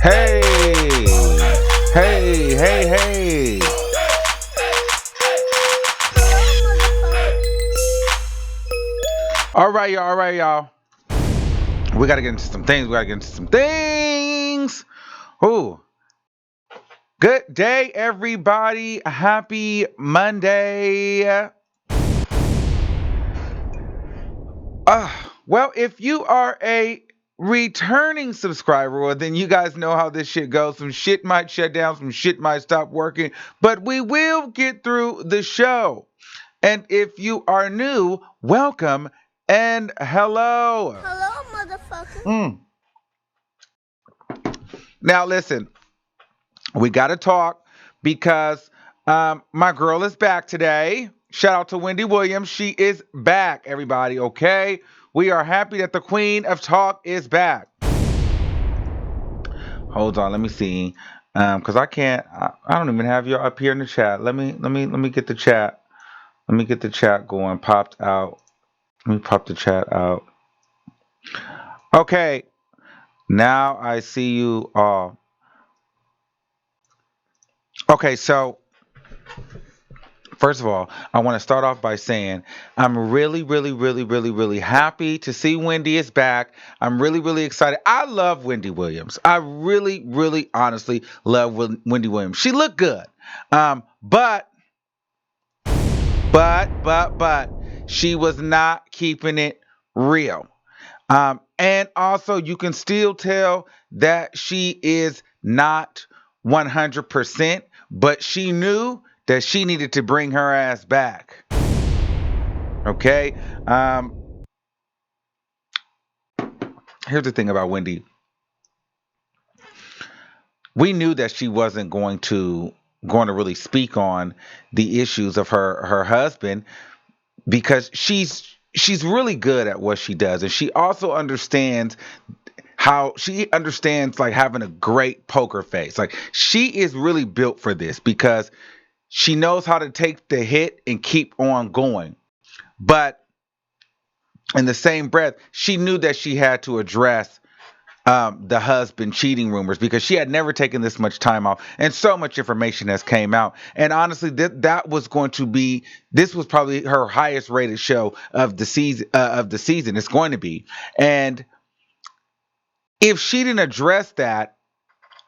Hey, hey, hey, hey. All right, y'all. All right, y'all. We gotta get into some things. We gotta get into some things. Ooh. Good day, everybody. Happy Monday. Well, if you are a returning subscriber, well, then you guys know how this shit goes. Some shit might shut down, some shit might stop working, but we will get through the show. And if you are new, welcome and hello. Hello, motherfucker. Now, listen, we got to talk because my girl is back today. Shout out to Wendy Williams. She is back, everybody, okay? We are happy that the queen of talk is back. Hold on, let me see. Cause I don't even have you up here in the chat. Let me get the chat. Let me get the chat going. Popped out. Let me pop the chat out. Okay. Now I see you all. Okay, so first of all, I want to start off by saying I'm really happy to see Wendy is back. I'm really excited. I love Wendy Williams. I really honestly love Wendy Williams. She looked good. But she was not keeping it real. And also, you can still tell that she is not 100%, but she knew that she needed to bring her ass back. Okay? Here's the thing about Wendy. We knew that she wasn't going to really speak on the issues of her husband because she's really good at what she does, and she also understands like having a great poker face. Like, she is really built for this because she knows how to take the hit and keep on going. But in the same breath, she knew that she had to address the husband cheating rumors because she had never taken this much time off, and so much information has came out. And honestly, this was probably her highest rated show of the season. It's going to be. And if she didn't address that,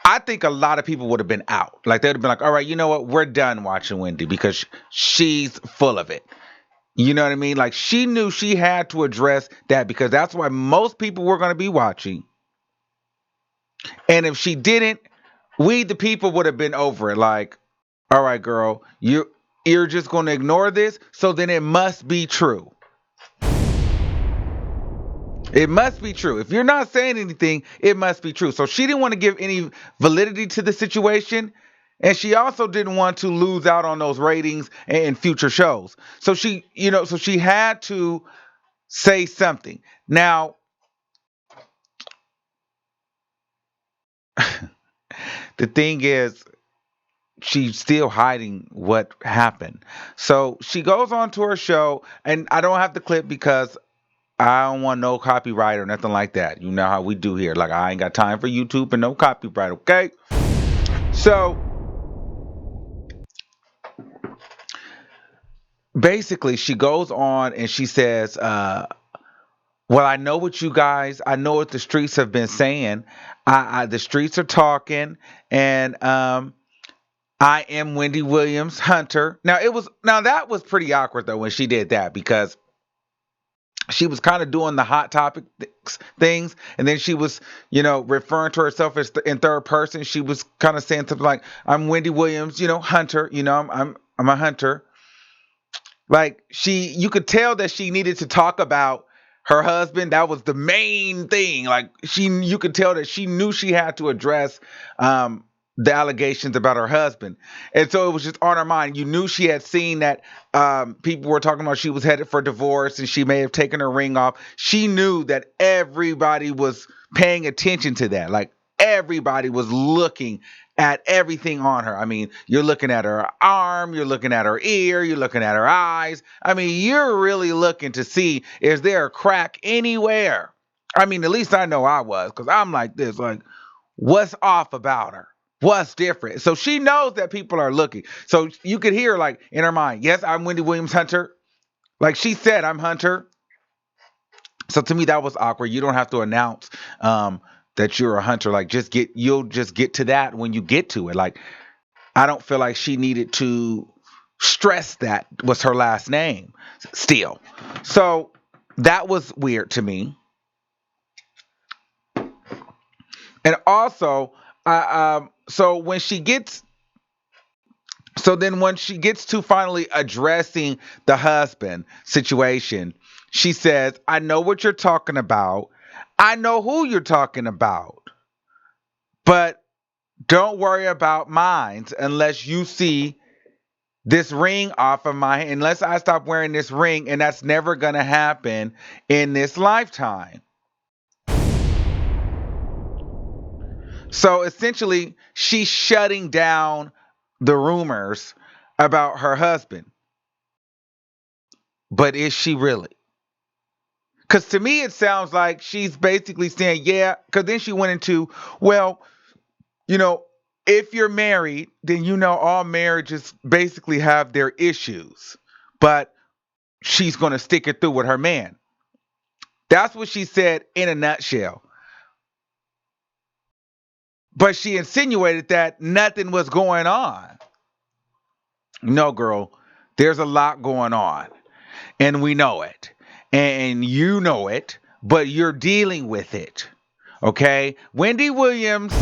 I think a lot of people would have been out. Like, they'd have been like, all right, you know what? We're done watching Wendy because she's full of it. You know what I mean? Like, she knew she had to address that because that's why most people were going to be watching. And if she didn't, we, the people, would have been over it. Like, all right, girl, you're just going to ignore this. So then it must be true. It must be true. If you're not saying anything, it must be true. So she didn't want to give any validity to the situation. And she also didn't want to lose out on those ratings in future shows. So she had to say something. Now, the thing is, she's still hiding what happened. So she goes on to her show, and I don't have the clip because I don't want no copyright or nothing like that. You know how we do here. Like, I ain't got time for YouTube and no copyright, okay? So basically, she goes on and she says, well, I know what the streets have been saying. The streets are talking, and I am Wendy Williams Hunter. Now that was pretty awkward though when she did that because she was kind of doing the hot topic things, and then she was, referring to herself as in third person. She was kind of saying something like, "I'm Wendy Williams, Hunter. I'm a hunter." Like, you could tell that she needed to talk about her husband. That was the main thing. Like, you could tell that she knew she had to address the allegations about her husband, and so it was just on her mind. You knew she had seen that people were talking about she was headed for divorce, and she may have taken her ring off. She knew that everybody was paying attention to that. Like, everybody was looking at everything on her. I mean, you're looking at her arm, you're looking at her ear, you're looking at her eyes. I mean, you're really looking to see, is there a crack anywhere? I mean, at least I know I was, because I'm like this, like, What's off about her? What's different? So she knows that people are looking. So you could hear like in her mind, yes, I'm Wendy Williams Hunter. Like she said, I'm Hunter. So to me, that was awkward. You don't have to announce that you're a hunter. Like you'll just get to that when you get to it. Like I don't feel like she needed to stress that was her last name still. So that was weird to me. And also, so when she gets, so then when she gets to finally addressing the husband situation, she says, I know what you're talking about. I know who you're talking about. But don't worry about mine unless you see this ring off of my hand, unless I stop wearing this ring, and that's never going to happen in this lifetime. So essentially, she's shutting down the rumors about her husband. But is she really? Because to me, it sounds like she's basically saying, yeah, because then she went into, well, you know, if you're married, then you know all marriages basically have their issues. But she's going to stick it through with her man. That's what she said in a nutshell. But she insinuated that nothing was going on. No, girl, there's a lot going on, and we know it, and you know it, but you're dealing with it. Okay? Wendy Williams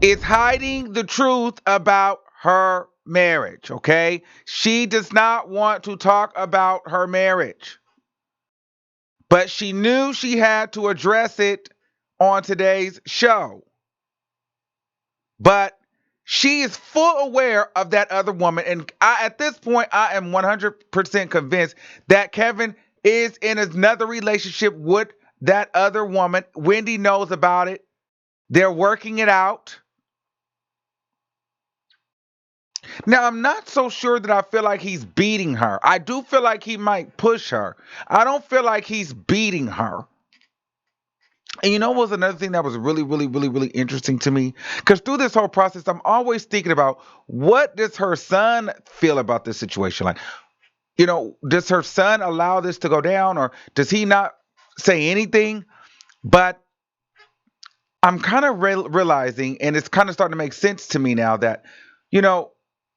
is hiding the truth about her marriage. Okay? She does not want to talk about her marriage, but she knew she had to address it on today's show. But she is full aware of that other woman. And at this point, I am 100% convinced that Kevin is in another relationship with that other woman. Wendy knows about it. They're working it out. Now, I'm not so sure that I feel like he's beating her. I do feel like he might push her. I don't feel like he's beating her. And you know what was another thing that was really, really, really, really interesting to me? Because through this whole process, I'm always thinking about what does her son feel about this situation? Like, does her son allow this to go down or does he not say anything? But I'm kind of realizing, and it's kind of starting to make sense to me now that, you know,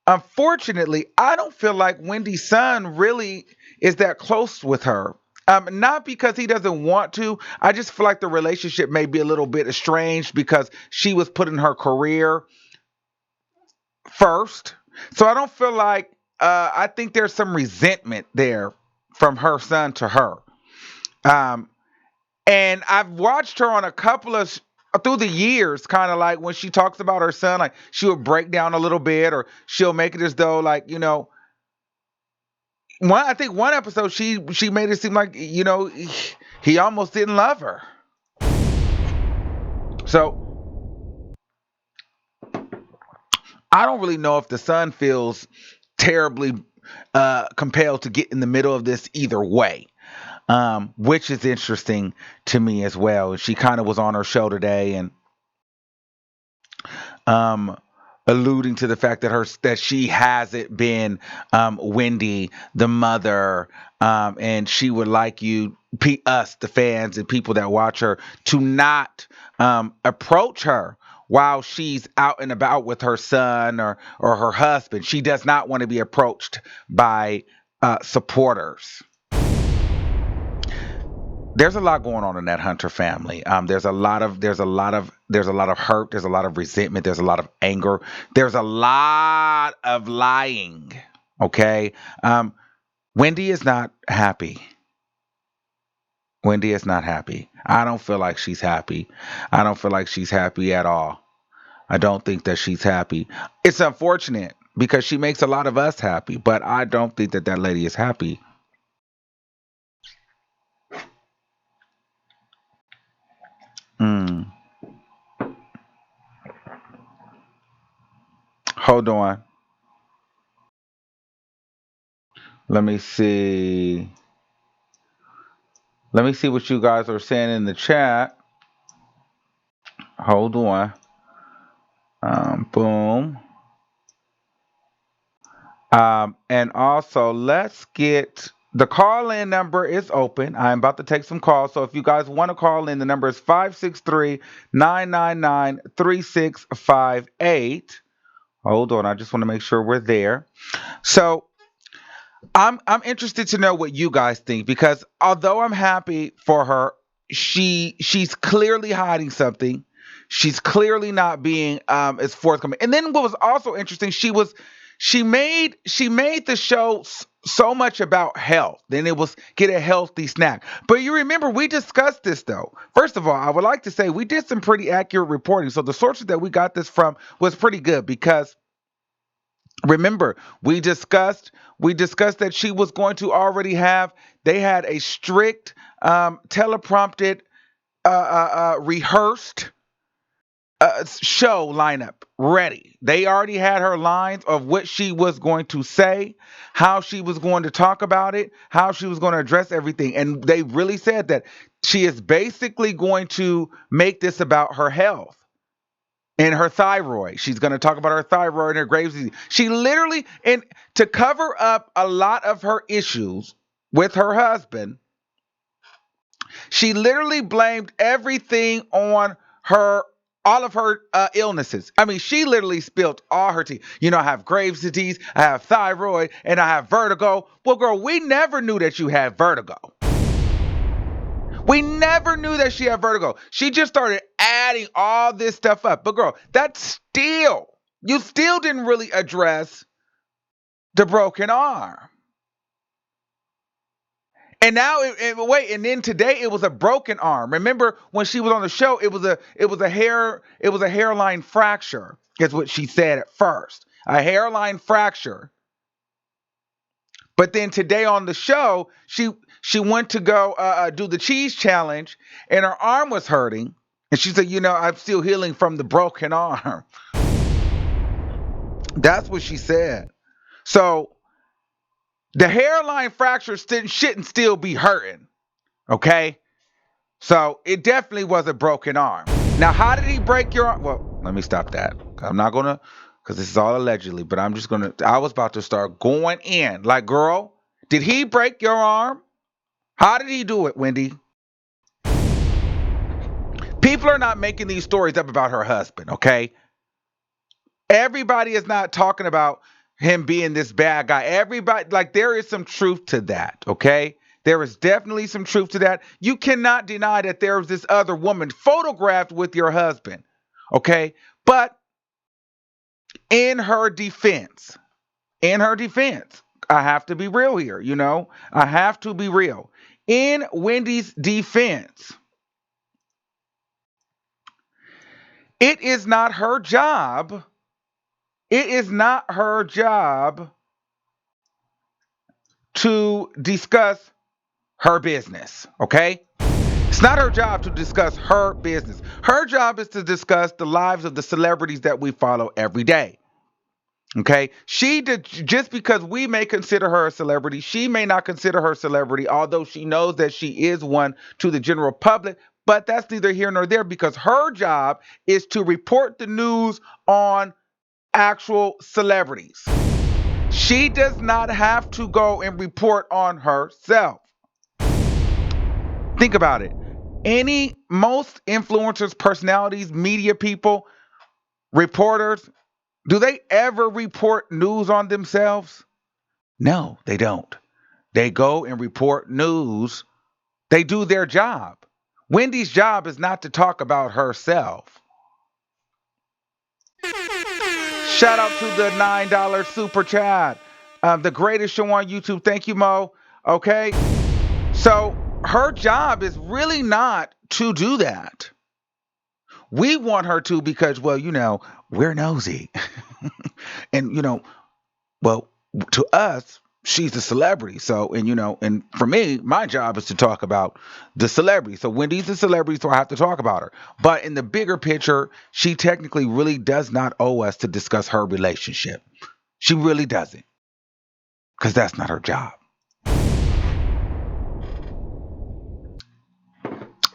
unfortunately, I don't feel like Wendy's son really is that close with her. Not because he doesn't want to. I just feel like the relationship may be a little bit estranged because she was putting her career first. So I don't feel like, I think there's some resentment there from her son to her. Um, and I've watched her on a couple of through the years, kind of like when she talks about her son, like she'll break down a little bit, or she'll make it as though like I think one episode she made it seem like he almost didn't love her. So I don't really know if the son feels terribly compelled to get in the middle of this either way. Which is interesting to me as well. She kind of was on her show today and um, alluding to the fact that she hasn't been Wendy, the mother, and she would like us, the fans and people that watch her, to not approach her while she's out and about with her son or her husband. She does not want to be approached by supporters. There's a lot going on in that Hunter family. There's a lot of hurt. There's a lot of resentment. There's a lot of anger. There's a lot of lying. Okay. Um, Wendy is not happy. Wendy is not happy. I don't feel like she's happy. I don't feel like she's happy at all. I don't think that she's happy. It's unfortunate because she makes a lot of us happy, but I don't think that that lady is happy. Mm. Hold on. Let me see. Let me see what you guys are saying in the chat. Hold on. Boom. And also, let's get the call in number is open. I'm about to take some calls. So if you guys want to call in, the number is 563-999-3658. Hold on. I just want to make sure we're there. So I'm interested to know what you guys think because although I'm happy for her, she's clearly hiding something. She's clearly not being as forthcoming. And then what was also interesting, she made the show so much about health. Then it was get a healthy snack. But you remember we discussed this though. First of all, I would like to say we did some pretty accurate reporting. So the sources that we got this from was pretty good because remember, we discussed that she was going to already have. They had a strict, teleprompted, rehearsed show lineup ready. They already had her lines of what she was going to say, how she was going to talk about it, how she was going to address everything, and they really said that she is basically going to make this about her health and her thyroid. She's going to talk about her thyroid and her Graves' disease. She literally, and to cover up a lot of her issues with her husband, she literally blamed everything on her, all of her illnesses. I mean, she literally spilled all her tea. You know, I have Graves' disease, I have thyroid, and I have vertigo. Well, girl, we never knew that you had vertigo. We never knew that she had vertigo. She just started adding all this stuff up. But girl, you still didn't really address the broken arm. And now, wait, and then today it was a broken arm. Remember when she was on the show, it was a hairline fracture. Is what she said at first, a hairline fracture. But then today on the show, she went to go do the cheese challenge, and her arm was hurting, and she said, I'm still healing from the broken arm. That's what she said. So the hairline fracture shouldn't still be hurting, okay? So it definitely was a broken arm. Now, how did he break your arm? Well, let me stop that. I'm not gonna, because this is all allegedly. But I'm just gonna. I was about to start going in. Like, girl, did he break your arm? How did he do it, Wendy? People are not making these stories up about her husband, okay? Everybody is not talking about him being this bad guy. Everybody, like, there is some truth to that, okay? There is definitely some truth to that. You cannot deny that there was this other woman photographed with your husband, okay? But in her defense, I have to be real here, I have to be real. In Wendy's defense, it is not her job. It is not her job to discuss her business, okay? It's not her job to discuss her business. Her job is to discuss the lives of the celebrities that we follow every day. Okay? She did just because we may consider her a celebrity, she may not consider her a celebrity, although she knows that she is one to the general public. But that's neither here nor there because her job is to report the news on actual celebrities. She does not have to go and report on herself. Think about it. Most influencers, personalities, media people, reporters, do they ever report news on themselves? No, they don't. They go and report news. They do their job. Wendy's job is not to talk about herself. Shout out to the $9 super chat. The greatest show on YouTube. Thank you, Mo. Okay. So her job is really not to do that. We want her to because, well, we're nosy. And, well, to us, she's a celebrity. So, and for me, my job is to talk about the celebrity. So Wendy's a celebrity, so I have to talk about her. But in the bigger picture, she technically really does not owe us to discuss her relationship. She really doesn't. Because that's not her job.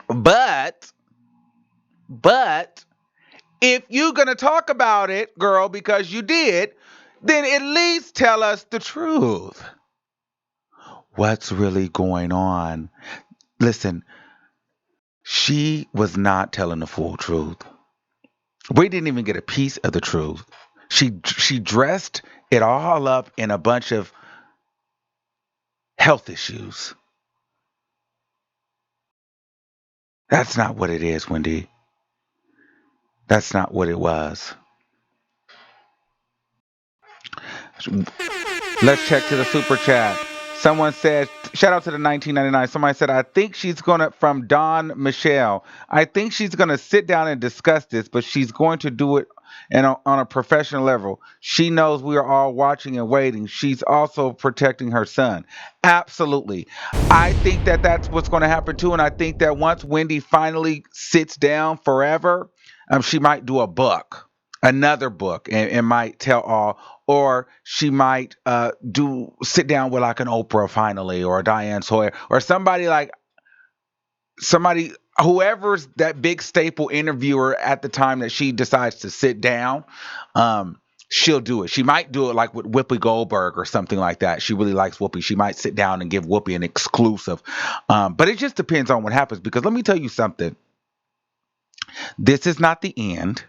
But If you're going to talk about it, girl, because you did, then at least tell us the truth. What's really going on? Listen, she was not telling the full truth. We didn't even get a piece of the truth. She dressed it all up in a bunch of health issues. That's not what it is, Wendy. That's not what it was. Let's check to the super chat. Someone said, shout out to the 1999. Somebody said, I think she's going to, from Don Michelle, I think she's going to sit down and discuss this, but she's going to do it on a professional level. She knows we are all watching and waiting. She's also protecting her son. Absolutely. I think that that's what's going to happen too. And I think that once Wendy finally sits down forever, she might do a book, another book, and might tell all, or she might do sit down with like an Oprah finally, or a Diane Sawyer, or somebody, whoever's that big staple interviewer at the time that she decides to sit down. She'll do it. She might do it like with Whoopi Goldberg or something like that. She really likes Whoopi. She might sit down and give Whoopi an exclusive. But it just depends on what happens, because let me tell you something. This is not the end.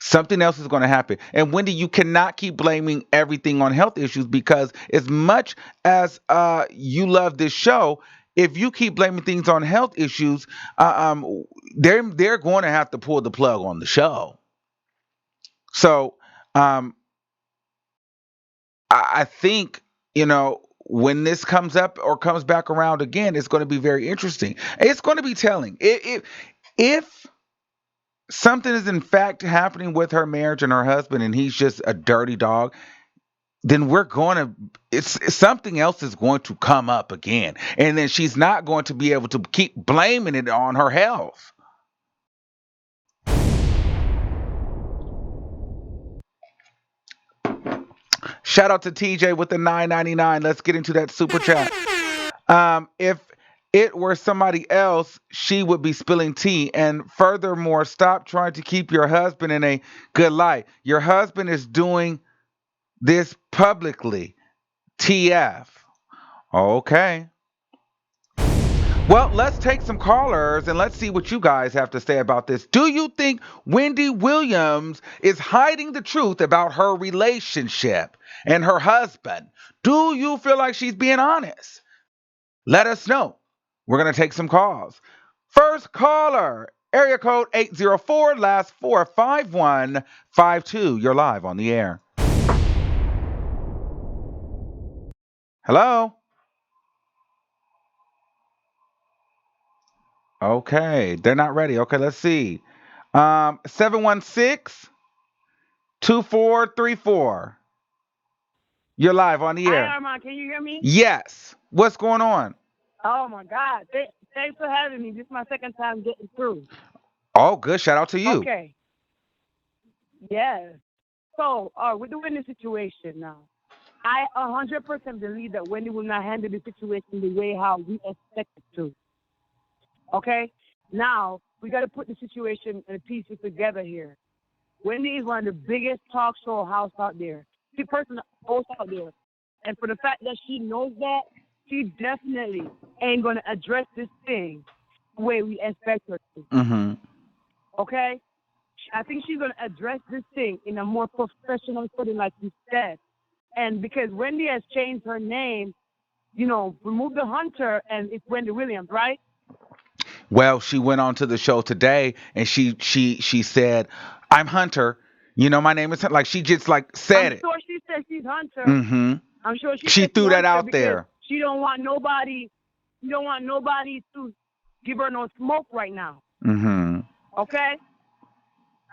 Something else is going to happen. And Wendy, you cannot keep blaming everything on health issues, because as much as you love this show, if you keep blaming things on health issues, they're going to have to pull the plug on the show. So um, I think, when this comes up or comes back around again, it's going to be very interesting. It's going to be telling. If something is in fact happening with her marriage and her husband, and he's just a dirty dog, then we're going to, it's something else is going to come up again, and then she's not going to be able to keep blaming it on her health. Shout out to TJ with the 9.99. Let's get into that super chat. If it were somebody else, she would be spilling tea. And furthermore, stop trying to keep your husband in a good light. Your husband is doing this publicly. TF. Okay. Well, let's take some callers and let's see what you guys have to say about this. Do you think Wendy Williams is hiding the truth about her relationship and her husband? Do you feel like she's being honest? Let us know. We're going to take some calls. First caller, area code 804, last 45152. You're live on the air. Hello? Okay, they're not ready. Okay, let's see. 716 2434. You're live on the Hi, air. Armand. Can you hear me? Yes. What's going on? Oh my God! Thanks for having me. This is my second time getting through. Oh, good. Shout out to you. Okay. Yes. So, we're doing the situation now. I 100% believe that Wendy will not handle the situation the way how we expect it to. Okay. Now we got to put the situation and the pieces together here. Wendy is one of the biggest talk show hosts out there. She's person host out there, and for the fact that she knows that, she definitely ain't gonna address this thing the way we expect her to. Mm-hmm. Okay? I think she's gonna address this thing in a more professional footing, like you said. And because Wendy has changed her name, remove the Hunter, and it's Wendy Williams, right? Well, she went on to the show today and she said, "I'm Hunter. My name is Hunter." Like she just like I'm said it. sure she said she's Hunter. Mm-hmm. I'm sure she She said she's threw that Hunter out because there. she don't want nobody. She don't want nobody to give her no smoke right now. Mm-hmm. Okay?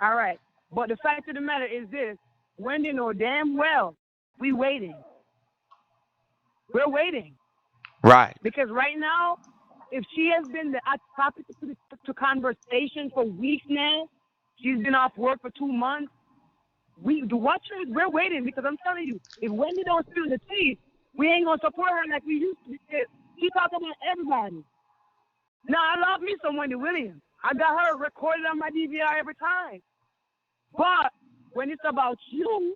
All right. But the fact of the matter is this: Wendy know damn well we waiting. We're waiting Right. because right now, if she has been the topic to conversation for weeks now, she's been off work for 2 months. The watchers, we're waiting because I'm telling you, if Wendy don't spill the tea, we ain't gonna support her like we used to. Because she talk about everybody. Now I love me some Wendy Williams. I got her recorded on my DVR every time. But when it's about you,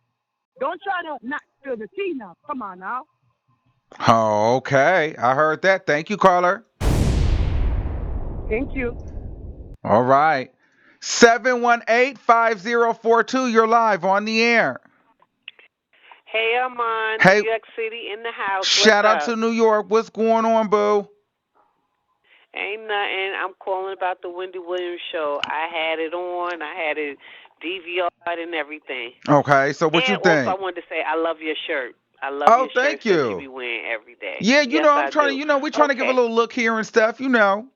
don't try to not spill the tea now. Come on now. Okay, I heard that. Thank you, caller. Thank you. All right. 718-5042. You're live on the air. Hey, Armand, New Hey, York City in the house. What's shout out to up? New York. What's going on, boo? Ain't nothing. I'm calling about the Wendy Williams show. I had it on. I had it DVR'd and everything. Okay, so what you And also, I think? wanted to say I love your shirt. I love Oh, your shirts thank that you you. be wearing every day. Yeah, Yes, I'm I trying to, do. we're trying to give a Okay. little look here and stuff, you know.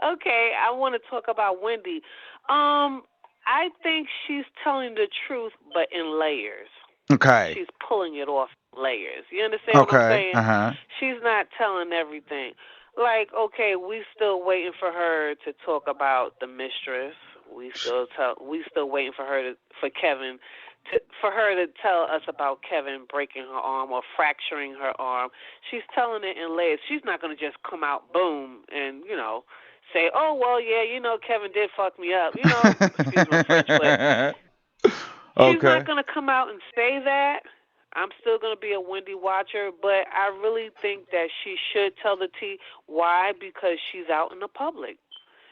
Okay, I want to talk about Wendy. I think she's telling the truth, but in layers. Okay. She's pulling it off in layers. You understand what I'm Okay. saying? Uh-huh. She's not telling everything. Like, okay, we still waiting for her to talk about the mistress. We still waiting for her to for Kevin for her to tell us about Kevin breaking her arm or fracturing her arm. She's telling it in layers. She's not going to just come out boom and, say, "Oh, well, yeah, Kevin did fuck me up." Excuse my French, but she's not Okay. going to come out and say that. I'm still going to be a Wendy watcher, but I really think that she should tell the tea. Why? Because she's out in the public.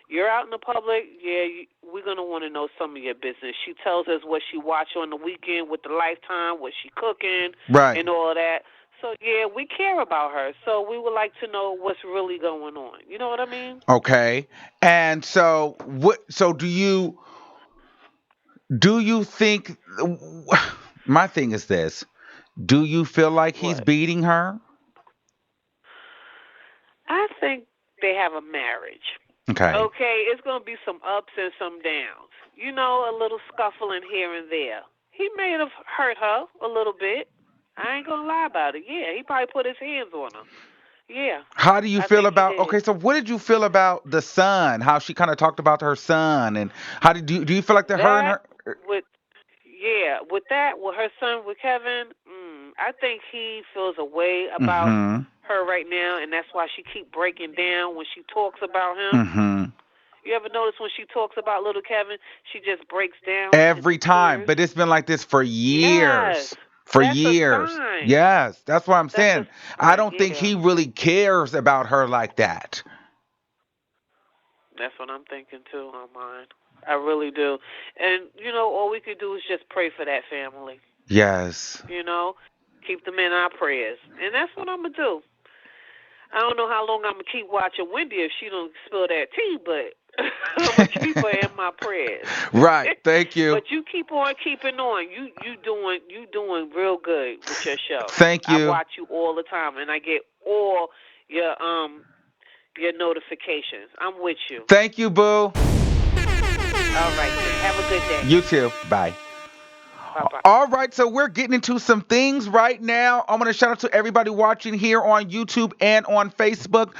You're out in the public, yeah, we're going to want to know some of your business. She tells us what she watched on the weekend with the Lifetime, what she cooking, Right. and all that. So, yeah, we care about her. So we would like to know what's really going on. You know what I mean? Okay. And so so do you think my thing is this. Do you feel like he's What? beating her? I think they have a marriage. Okay. Okay, it's going to be some ups and some downs. A little scuffling here and there. He may have hurt her a little bit. I ain't going to lie about it. Yeah, he probably put his hands on her. Yeah, How do you I feel think he about did. okay, so what did you feel about the son? How she kind of talked about her son and how do you feel like that her and That her with with that with her son with Kevin, I think he feels a way about Mhm. her right now, and that's why she keep breaking down when she talks about him. Mhm. You ever notice when she talks about little Kevin, she just breaks down into Every time, tears? but it's been like this for Yes, years. For that's a years. sign. Yes, that's what I'm That's a saying. I sign. don't think Yeah, he really cares about her like that. that's what I'm thinking too on mine. I really do. And all we could do is just pray for that family. Yes. You know, keep them in our prayers, and that's what I'm gonna do. I don't know how long I'm gonna keep watching Wendy if she don't spill that tea, but I'm gonna keep her in my prayers. Right. Thank you. But you keep on keeping on. You doing real good with your show. Thank I you. watch you all the time, and I get all your notifications. I'm with you. Thank you, boo. All right, then. Have a good day. You too. Bye. Bye bye. All right, so we're getting into some things right now. I want to shout out to everybody watching here on YouTube and on Facebook.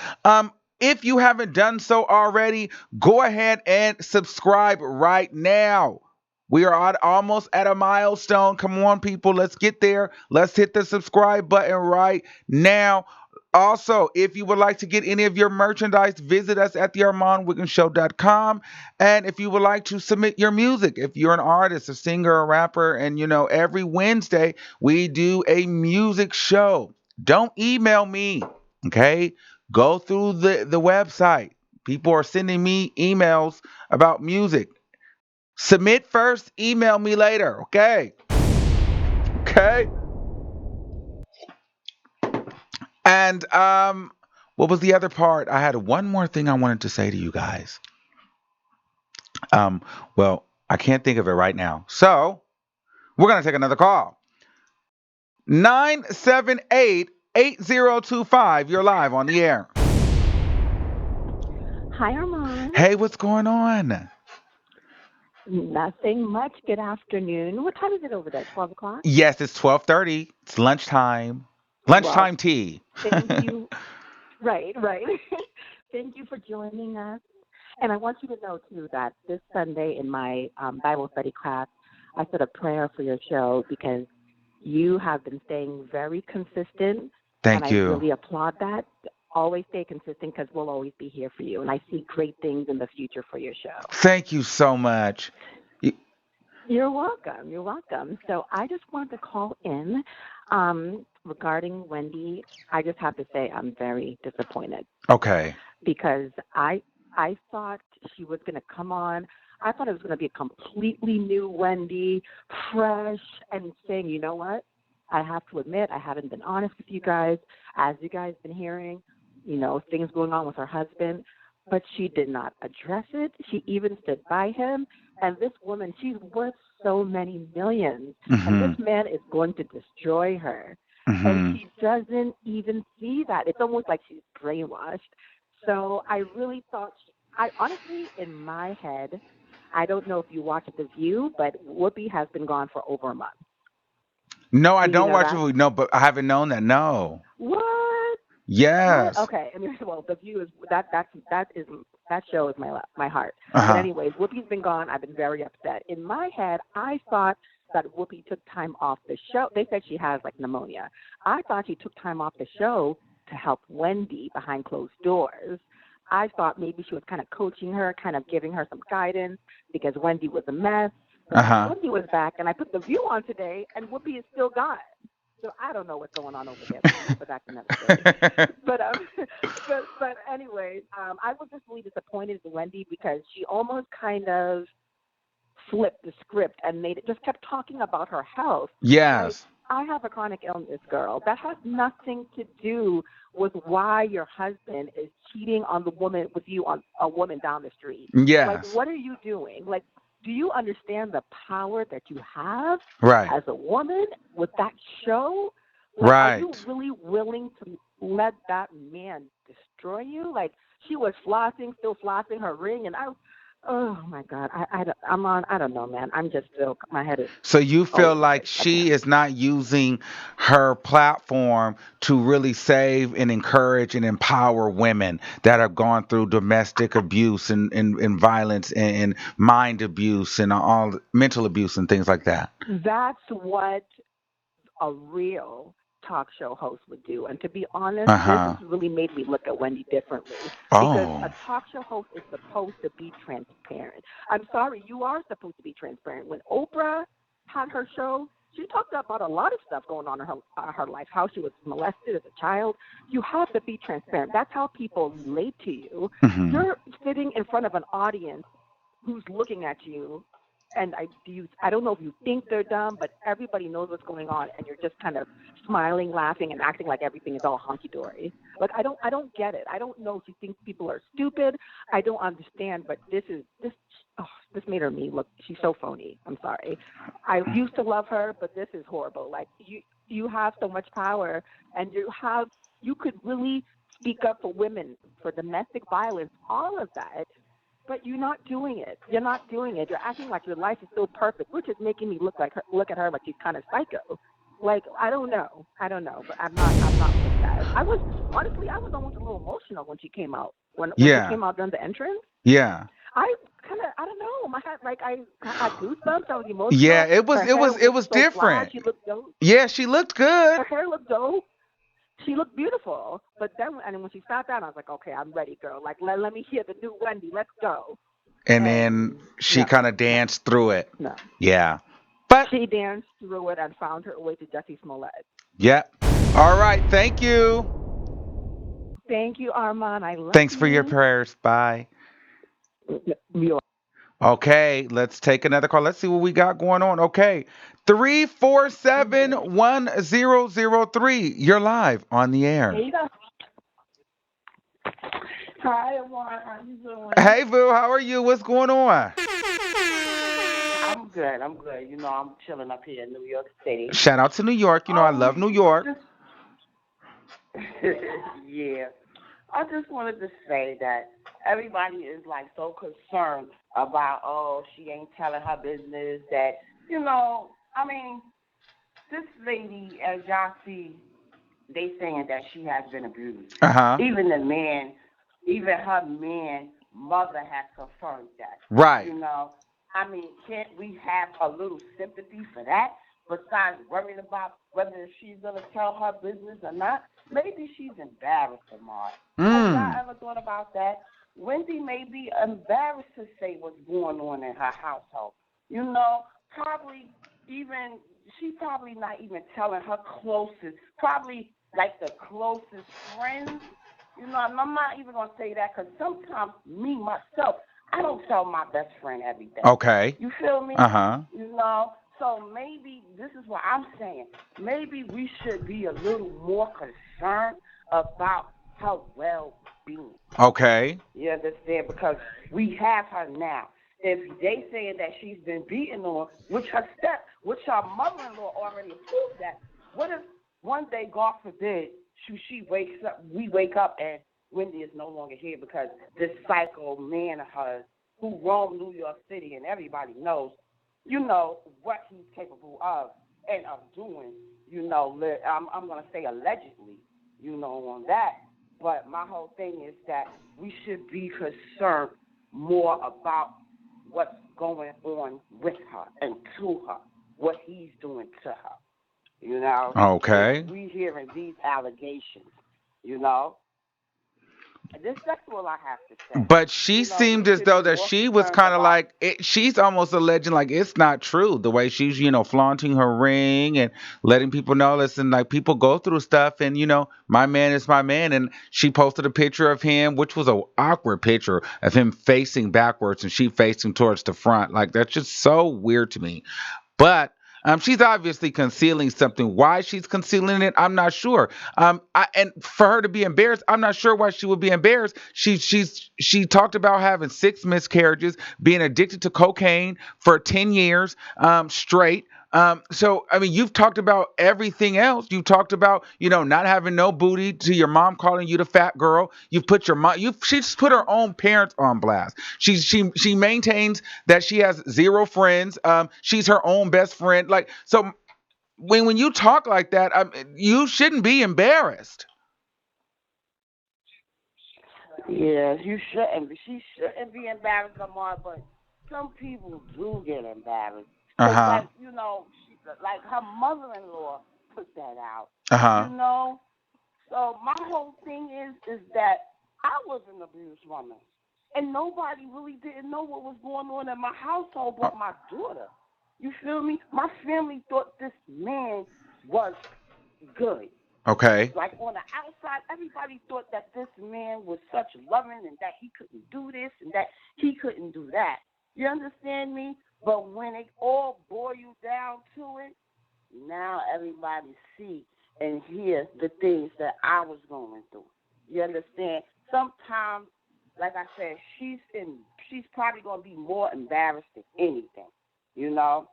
If you haven't done so already, go ahead and subscribe right now. We are almost at a milestone. Come on, people, let's get there. Let's hit the subscribe button right now. Also, if you would like to get any of your merchandise, visit us at thearmandwiggumshow.com. And if you would like to submit your music, if you're an artist, a singer, a rapper, and every Wednesday we do a music show. Don't email me, okay? Go through the website. People are sending me emails about music. Submit first, email me later, okay? Okay? And what was the other part? I had one more thing I wanted to say to you guys. Um, well, I can't think of it right now. So, we're going to take another call. 978-8025. You're live on the air. Hi, Armand. Hey, what's going on? Nothing much. Good afternoon. What time is it over there? 12 o'clock? Yes, it's 12:30. It's lunchtime. Well, Lunchtime tea. thank you. Right, right. Thank you for joining us. And I want you to know, too, that this Sunday in my Bible study class, I said a prayer for your show because you have been staying very consistent, and Thank I you. really applaud that. always stay consistent because we'll always be here for you. And I see great things in the future for your show. Thank you so much. Y- You're welcome. You're welcome. So I just wanted to call in regarding Wendy. I just have to say I'm very disappointed Okay. because I thought she was going to come on. I thought it was going to be a completely new Wendy, fresh, and saying, you know what? I have to admit, I haven't been honest with you guys. As you guys been hearing, things going on with her husband, but she did not address it. She even stood by him. And this woman, she's worth so many millions, and this Mhm. man is going to destroy her. And Mhm. she doesn't even see that. It's almost like she's brainwashed. So I really thought, I honestly, in my head, I don't know if you watch The View, but Whoopi has been gone for over a month. No, I Do you don't know watch that? it. No, but I haven't known that. No. What? What? Yes. Okay. I mean, well, The View is that show is my heart. Uh But huh. anyways, Whoopi's been gone. I've been very upset. In my head, I thought that Whoopi took time off the show. They said she has like pneumonia. I thought she took time off the show to help Wendy behind closed doors. I thought maybe she was kind of coaching her, kind of giving her some guidance because Wendy was a mess. But Uh now huh. Wendy was back, and I put The View on today, and Whoopi is still gone. So I don't know what's going on over there, but that's another story. But but anyways, I was just really disappointed in Wendy because she almost kind of flipped the script and made it just kept talking about her health. Like, Yes. I have a chronic illness, girl. That has nothing to do with why your husband is cheating on the woman with you on a woman down the street. Like, Yes. what are you doing? Like, do you understand the power that you have Right. as a woman with that show? Like, are you Right. really willing to let that man destroy you? Like, she was flossing, still flossing her ring, and oh my God, I'm on. I don't know, man. I'm just still. My head is So you all feel over the like place. I she can't. is not using her platform to really save and encourage and empower women that have gone through domestic abuse and violence and mind abuse and all mental abuse and things like that. That's what a real talk show host would do. And to be honest, Uh this has huh. really made me look at Wendy differently because a Oh. talk show host is supposed to be transparent. I'm sorry, you are supposed to be transparent. When Oprah had her show, she talked about a lot of stuff going on in her life, how she was molested as a child. You have to be transparent. That's how people relate to you. Hmm. You're sitting in front of an audience who's looking at you, and I don't know if you think they're dumb, but everybody knows what's going on, and you're just kind of smiling, laughing, and acting like everything is all honky dory. Like I don't get it. I don't know if she thinks people are stupid. I don't understand, but oh, this made her me look. She's so phony. I'm sorry. I used to love her, but this is horrible. Like you have so much power, and you could really speak up for women, for domestic violence, all of that, but you're not doing it. You're not doing it. You're acting like your life is so perfect, which is making me look at her like she's kind of psycho. Like I don't know. I don't know, but I'm not with that. I was almost a little emotional when she came out. When she Yeah. came out during the entrance, Yeah. I don't know. My head, like I had goosebumps. I was Yeah. emotional. It was. Her It hair was. was It looking was so fly. different. She looked dope. Yeah. She looked good. Her hair looked dope. She looked beautiful. But then, and when she sat down, I was like, okay, I'm ready, girl. Like let me hear the new Wendy. Let's go. And then And she no, kind of no, danced through it. no. Yeah. But She danced through it and found her way to Jesse Smollett. yeah. All right. Thank you. Thank you, Armand. I love Thanks for your you. prayers. Bye. You Okay, let's take another call. Let's see what we got going on. Okay. 347-1003. You're live on the air. Hey, hi, everyone. How you doing? Hey Boo, how are you? What's going on? I'm good. I'm good. I'm chilling up here in New York City. Shout out to New York. You know I love New York. Just yeah. I just wanted to say that everybody is like so concerned about, oh, she ain't telling her business. That I mean, this lady, as y'all see, they saying that she has been abused. Uh-huh. Even the man, even her man, mother has confirmed that. Right. You know, I mean, can't we have a little sympathy for that? Besides worrying about whether she's gonna tell her business or not, maybe she's embarrassed, Amar. Have y'all Mm. ever thought about that? Wendy may be embarrassed to say what's going on in her household. You know, probably even she probably not even telling her closest, probably like the closest friends. You know, and I'm not even gonna say that because sometimes me myself, I don't tell my best friend everything. Okay. You feel me? Uh-huh. You know, so maybe this is what I'm saying. Maybe we should be a little more concerned about her well-being. Okay. You understand? Because we have her now. If they saying that she's been beaten on, which her mother-in-law already approved that. What if one day, God forbid, she wakes up, we wake up and Wendy is no longer here because this psycho man of hers who roamed New York City and everybody knows, you know, what he's capable of and of doing, you know, I'm going to say allegedly, you know, on that. But my whole thing is that we should be concerned more about what's going on with her and to her, what he's doing to her. You know, if Okay. we hearing these allegations, you know, that's all I have to say. But she You know, we seemed as should though be that more she was concerned kind of about. like she's almost alleging like it's not true the way she's flaunting her ring and letting people know. Listen, like people go through stuff, and my man is my man. And she posted a picture of him, which was a awkward picture of him facing backwards and she facing towards the front. Like that's just so weird to me. But she's obviously concealing something. Why she's concealing it, I'm not sure. And for her to be embarrassed, I'm not sure why she would be embarrassed. She talked about having 6 miscarriages, being addicted to cocaine for 10 years straight. So I mean, you've talked about everything else. You talked about not having no booty, to your mom calling you the fat girl. You've put your mom. She's put her own parents on blast. She maintains that she has zero friends. She's her own best friend. Like so, when you talk like that, you shouldn't be embarrassed. Yeah, you shouldn't. She shouldn't be embarrassed, Lamar. But some people do get embarrassed Uh because, huh. like like her mother-in-law put that out. Uh You huh. know, so my whole thing is that I was an abused woman, and nobody really didn't know what was going on in my household but my daughter. You feel me? My family thought this man was good. Okay. Like on the outside, everybody thought that this man was such loving and that he couldn't do this and that he couldn't do that. You understand me? But when it all boils down to it, now everybody see and hear the things that I was going through. You understand? Sometimes, like I said, she's probably gonna be more embarrassed than anything. You know,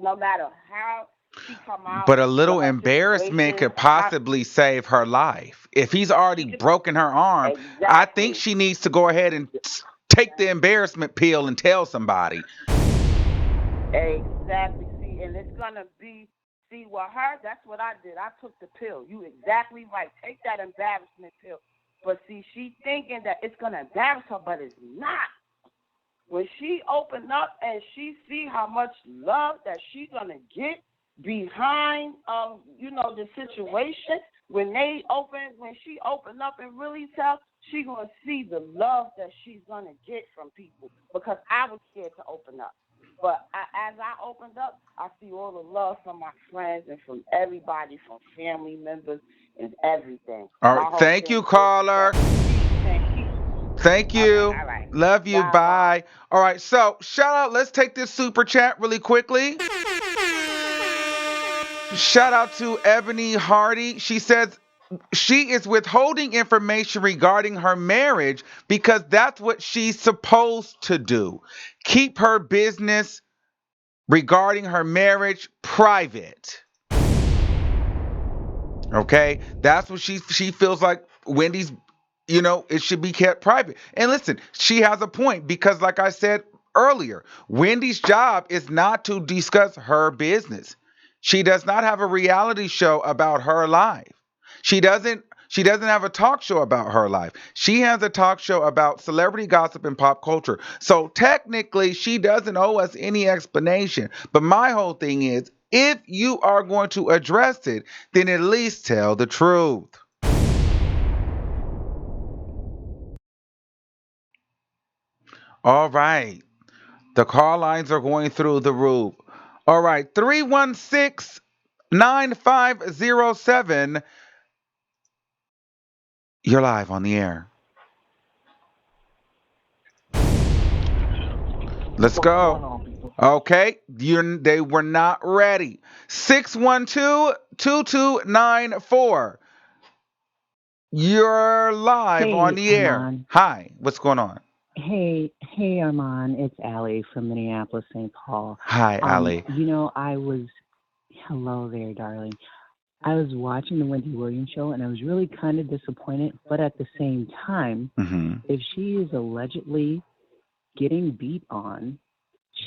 no matter how she come out But a with little her embarrassment situations could and how possibly save her life. If he's already she could broken her arm, I think exactly, she needs to go ahead and take the embarrassment pill and tell somebody. exactly. See, and it's gonna be see with her. That's what I did. I took the pill. You exactly right. Take that embarrassment pill. But see, she thinking that it's gonna embarrass her, but it's not. When she open up and she see how much love that she's gonna get behind the situation, when she open up and really tell, she gonna see the love that she's gonna get from people because I was scared to open up. But as I opened up, I see all the love from my friends and from everybody, from family members and everything. All My right. whole Thank you, thing is that caller. she Thank okay, you. all right. Love you. Bye bye. Bye. All right. So, shout out. Let's take this super chat really quickly. Shout out to Ebony Hardy. She says she is withholding information regarding her marriage because that's what she's supposed to do. Keep her business regarding her marriage private. Okay, that's what she feels like. Wendy's, it should be kept private. And listen, she has a point because, like I said earlier, Wendy's job is not to discuss her business. She does not have a reality show about her life. She doesn't. She doesn't have a talk show about her life. She has a talk show about celebrity gossip and pop culture. So technically, she doesn't owe us any explanation. But my whole thing is, if you are going to address it, then at least tell the truth. All right. The call lines are going through the roof. All right. 316-9507. You're live on the air. Let's What's go. going on, people? Okay, they were not ready. 612-2294. You're live on Hey, the air. Armand. Hi, what's going on? Hey, Armand. It's Allie from Minneapolis, St. Paul. Hi, Ali. I was, hello there, darling. I was watching the Wendy Williams show and I was really kind of disappointed, but at the same time, Mm-hmm. if she is allegedly getting beat on,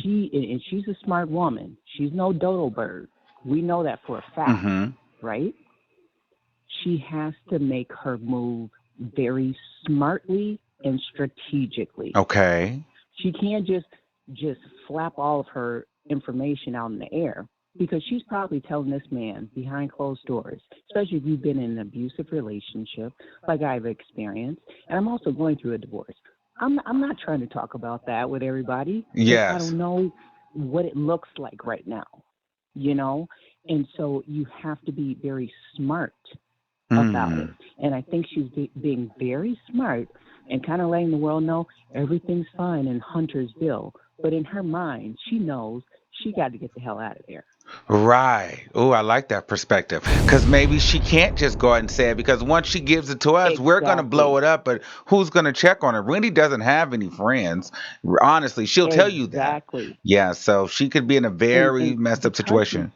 and she's a smart woman. She's no dodo bird. We know that for a fact, Mm-hmm. right? She has to make her move very smartly and strategically. Okay. She can't just flap all of her information out in the air because she's probably telling this man behind closed doors, especially if you've been in an abusive relationship like I've experienced, and I'm also going through a divorce. I'm not trying to talk about that with everybody because I Yes. don't know what it looks like right now, you know? And so you have to be very smart about it. Mm. And I think she's being very smart and kind of letting the world know everything's fine in Huntersville. But in her mind, she knows she got to get the hell out of there. Right. Oh, I like that perspective. Because maybe she can't just go ahead and say it because once she gives it to us, we're going to blow Exactly. it up. But who's going to check on her? Wendy doesn't have any friends. Honestly, she'll tell you that. Exactly. Yeah, so she could be in a very And messed up because she's situation.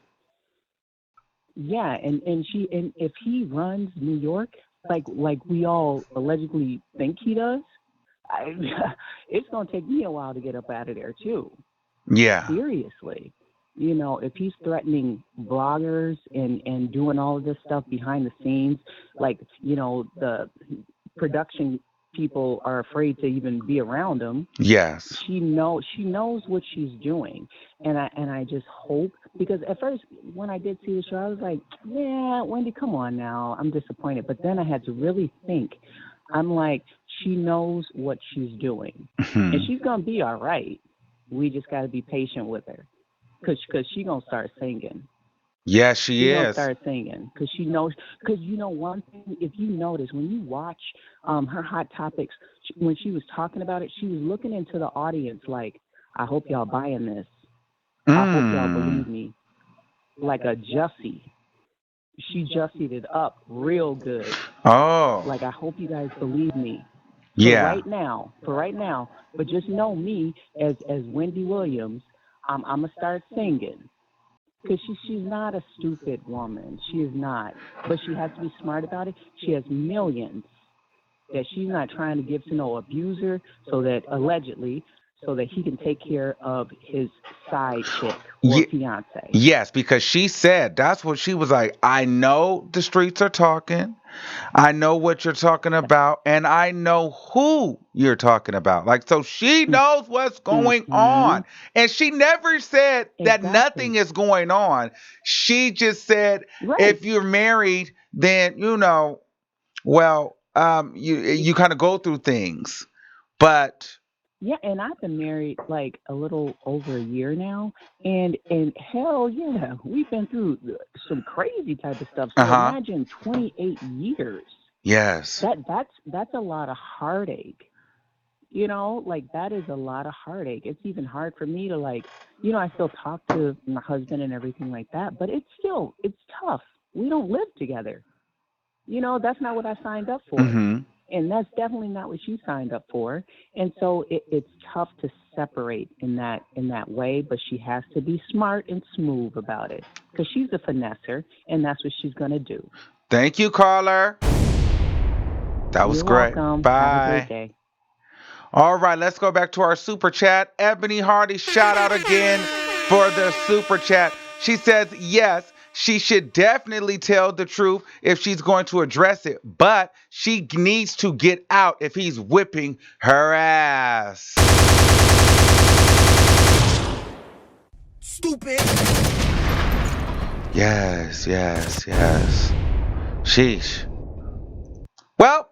yeah, and if he runs New York like we all allegedly think he does, I, it's gonna take me a while to get up out of there too. Yeah. Seriously. If he's threatening bloggers and doing all of this stuff behind the scenes, like, the production people are afraid to even be around him. Yes. She knows what she's doing. And I just hope, because at first when I did see the show I was like, yeah, Wendy, come on now. I'm disappointed. But then I had to really think. I'm like, she knows what she's doing. And Mhm. she's gonna be all right. We just got to be patient with her, cause she gonna start singing. Yes, she She gonna is. start singing, cause she knows. Cause one thing, if you notice when you watch her Hot Topics, when she was talking about it, she was looking into the audience like, I hope y'all buying this. I hope y'all Mm. believe me. Like a Jussie, she Jussied it up real good. Oh. Like, I hope you guys believe me. For Yeah. right now, but just know me as Wendy Williams. I'm gonna start singing because she's not a stupid woman. She is not, but she has to be smart about it. She has millions that she's not trying to give to no abuser, so that allegedly, so that he can take care of his side chick or Ye- fiance. yes, because she said that's what she was like. I know the streets are talking. I know what you're talking about, and I know who you're talking about. Like, so she knows what's going Mm-hmm. on. And she never said that nothing Exactly. is going on. She just said, Right. if you're married, then, well, you kind of go through things. But, Yeah, and I've been married like a little over a year now, and hell yeah, we've been through some crazy type of stuff. So uh-huh, imagine 28 years. yes. That's a lot of heartache. Like that is a lot of heartache. It's even hard for me to I still talk to my husband and everything like that, but it's tough. We don't live together. That's not what I signed up for. Mm-hmm. And that's definitely not what she signed up for. And so it's tough to separate in that way, but she has to be smart and smooth about it because she's a finesser, and that's what she's going to do. Thank you, caller. That was You're great. welcome. Have a great Bye. day. All right, let's go back to our super chat. Ebony Hardy, shout out again for the super chat. She says, yes, she should definitely tell the truth if she's going to address it, but she needs to get out if he's whipping her ass. Stupid. Yes, yes, yes. Sheesh. Well,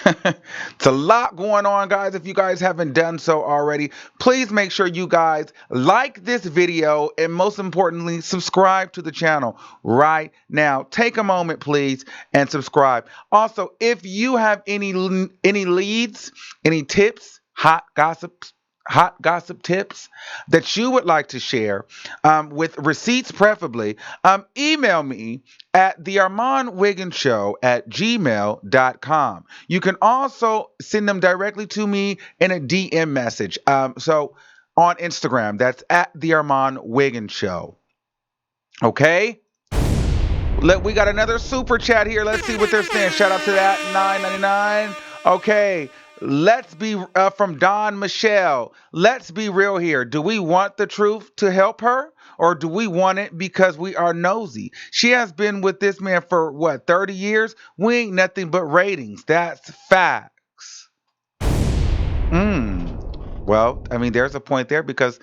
it's a lot going on, guys. If you guys haven't done so already, please make sure you guys like this video and most importantly, subscribe to the channel right now. Take a moment, please, and subscribe. Also, if you have any leads, any tips, hot gossip tips that you would like to share, with receipts preferably, email me at the Armand Wiggins Show at gmail.com. You can also send them directly to me in a DM message. So on Instagram, that's at the Armand Wiggins Show. Okay? We got another super chat here. Let's see what they're saying. Shout out to that 9.99. Okay, let's be from Don Michelle. Let's be real here. Do we want the truth to help her, or do we want it because we are nosy? She has been with this man for what, 30 years? We ain't nothing but ratings. That's facts. Well, I mean, there's a point there because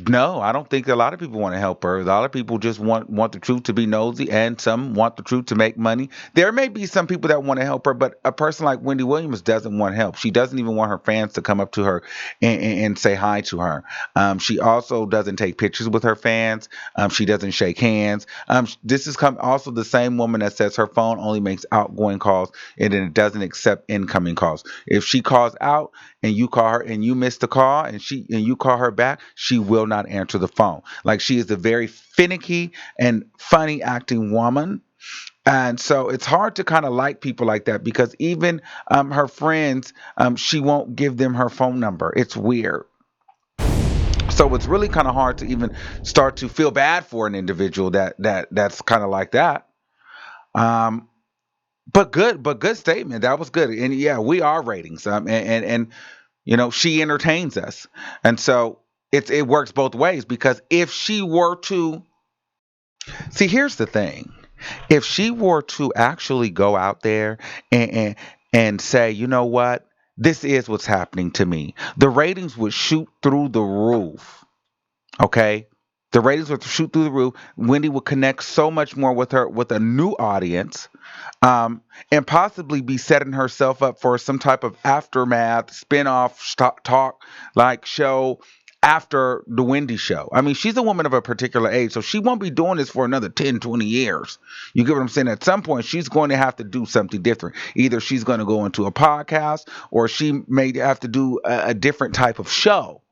no, I don't think a lot of people want to help her. A lot of people just want the truth to be nosy, and some want the truth to make money. There may be some people that want to help her, but a person like Wendy Williams doesn't want help. She doesn't even want her fans to come up to her and say hi to her. She also doesn't take pictures with her fans. She doesn't shake hands. This is also the same woman that says her phone only makes outgoing calls and then it doesn't accept incoming calls. If she calls out and you call her and you miss the call and you call her back, she will not answer the phone. Like, she is a very finicky and funny acting woman. And so it's hard to kind of like people like that because even her friends, she won't give them her phone number. It's weird. So it's really kind of hard to even start to feel bad for an individual that's kind of like that. Um, but good statement. That was good. And yeah, we are ratings. And she entertains us. And so it works both ways because if she were to see, here's the thing. If she were to actually go out there and and say, you know what, this is what's happening to me, the ratings would shoot through the roof. Okay. The ratings would shoot through the roof. Wendy would connect so much more with a new audience, and possibly be setting herself up for some type of aftermath spin-off talk like show after the Wendy show. I mean, she's a woman of a particular age, so she won't be doing this for another 10, 20 years. You get what I'm saying? At some point, she's going to have to do something different. Either she's going to go into a podcast or she may have to do a different type of show.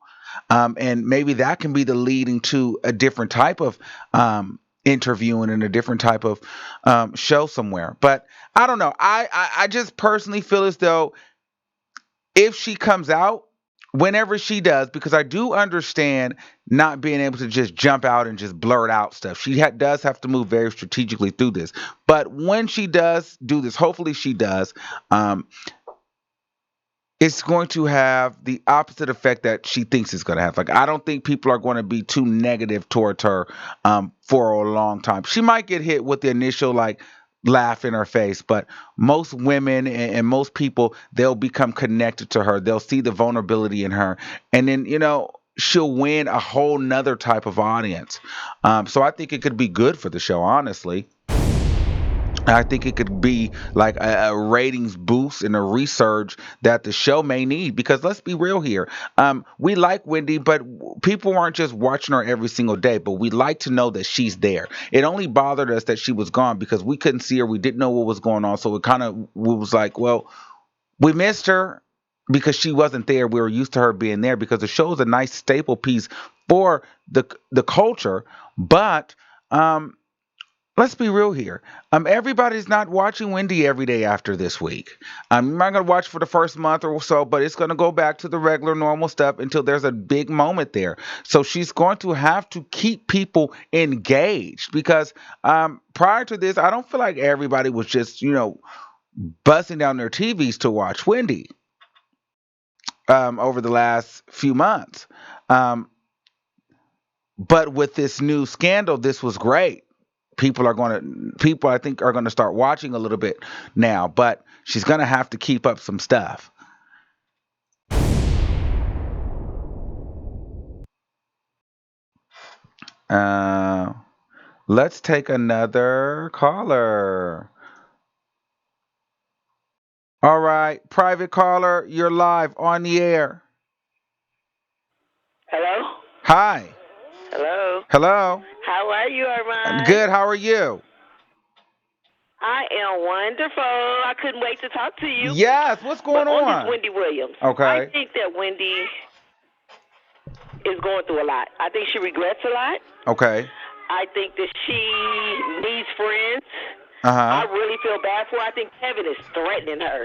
And maybe that can be the leading to a different type of interviewing and a different type of show somewhere. But I don't know. I just personally feel as though if she comes out, whenever she does, because I do understand not being able to just jump out and just blurt out stuff. She does have to move very strategically through this. But when she does do this, hopefully she does. Um, it's going to have the opposite effect that she thinks it's going to have. Like, I don't think people are going to be too negative towards her for a long time. She might get hit with the initial like laugh in her face, but most women and most people, they'll become connected to her. They'll see the vulnerability in her, and then she'll win a whole nother type of audience. So I think it could be good for the show, honestly. I think it could be like a ratings boost and a resurge that the show may need because let's be real here. We like Wendy, but people aren't just watching her every single day, but we like to know that she's there. It only bothered us that she was gone because we couldn't see her. We didn't know what was going on. So it kind of was like, well, we missed her because she wasn't there. We were used to her being there because the show is a nice staple piece for the culture. But let's be real here. Everybody's not watching Wendy every day after this week. I'm not gonna watch for the first month or so, but it's gonna go back to the regular normal stuff until there's a big moment there. So she's going to have to keep people engaged because prior to this, I don't feel like everybody was just busting down their TVs to watch Wendy over the last few months. Um, but with this new scandal, this was great. People I think are gonna start watching a little bit now, but she's gonna have to keep up some stuff. Uh, let's take another caller. All right, private caller, you're live on the air. Hello? Hi. Hello? Hello. How are you, Armand? Good. How are you? I am wonderful. I couldn't wait to talk to you. Yes. What's But going on this on? Wendy Williams, I Okay. think that Wendy is going through a lot. I think she regrets a lot. Okay. I think that she needs friends. Uh I huh. really feel bad for her. I think Kevin is threatening her.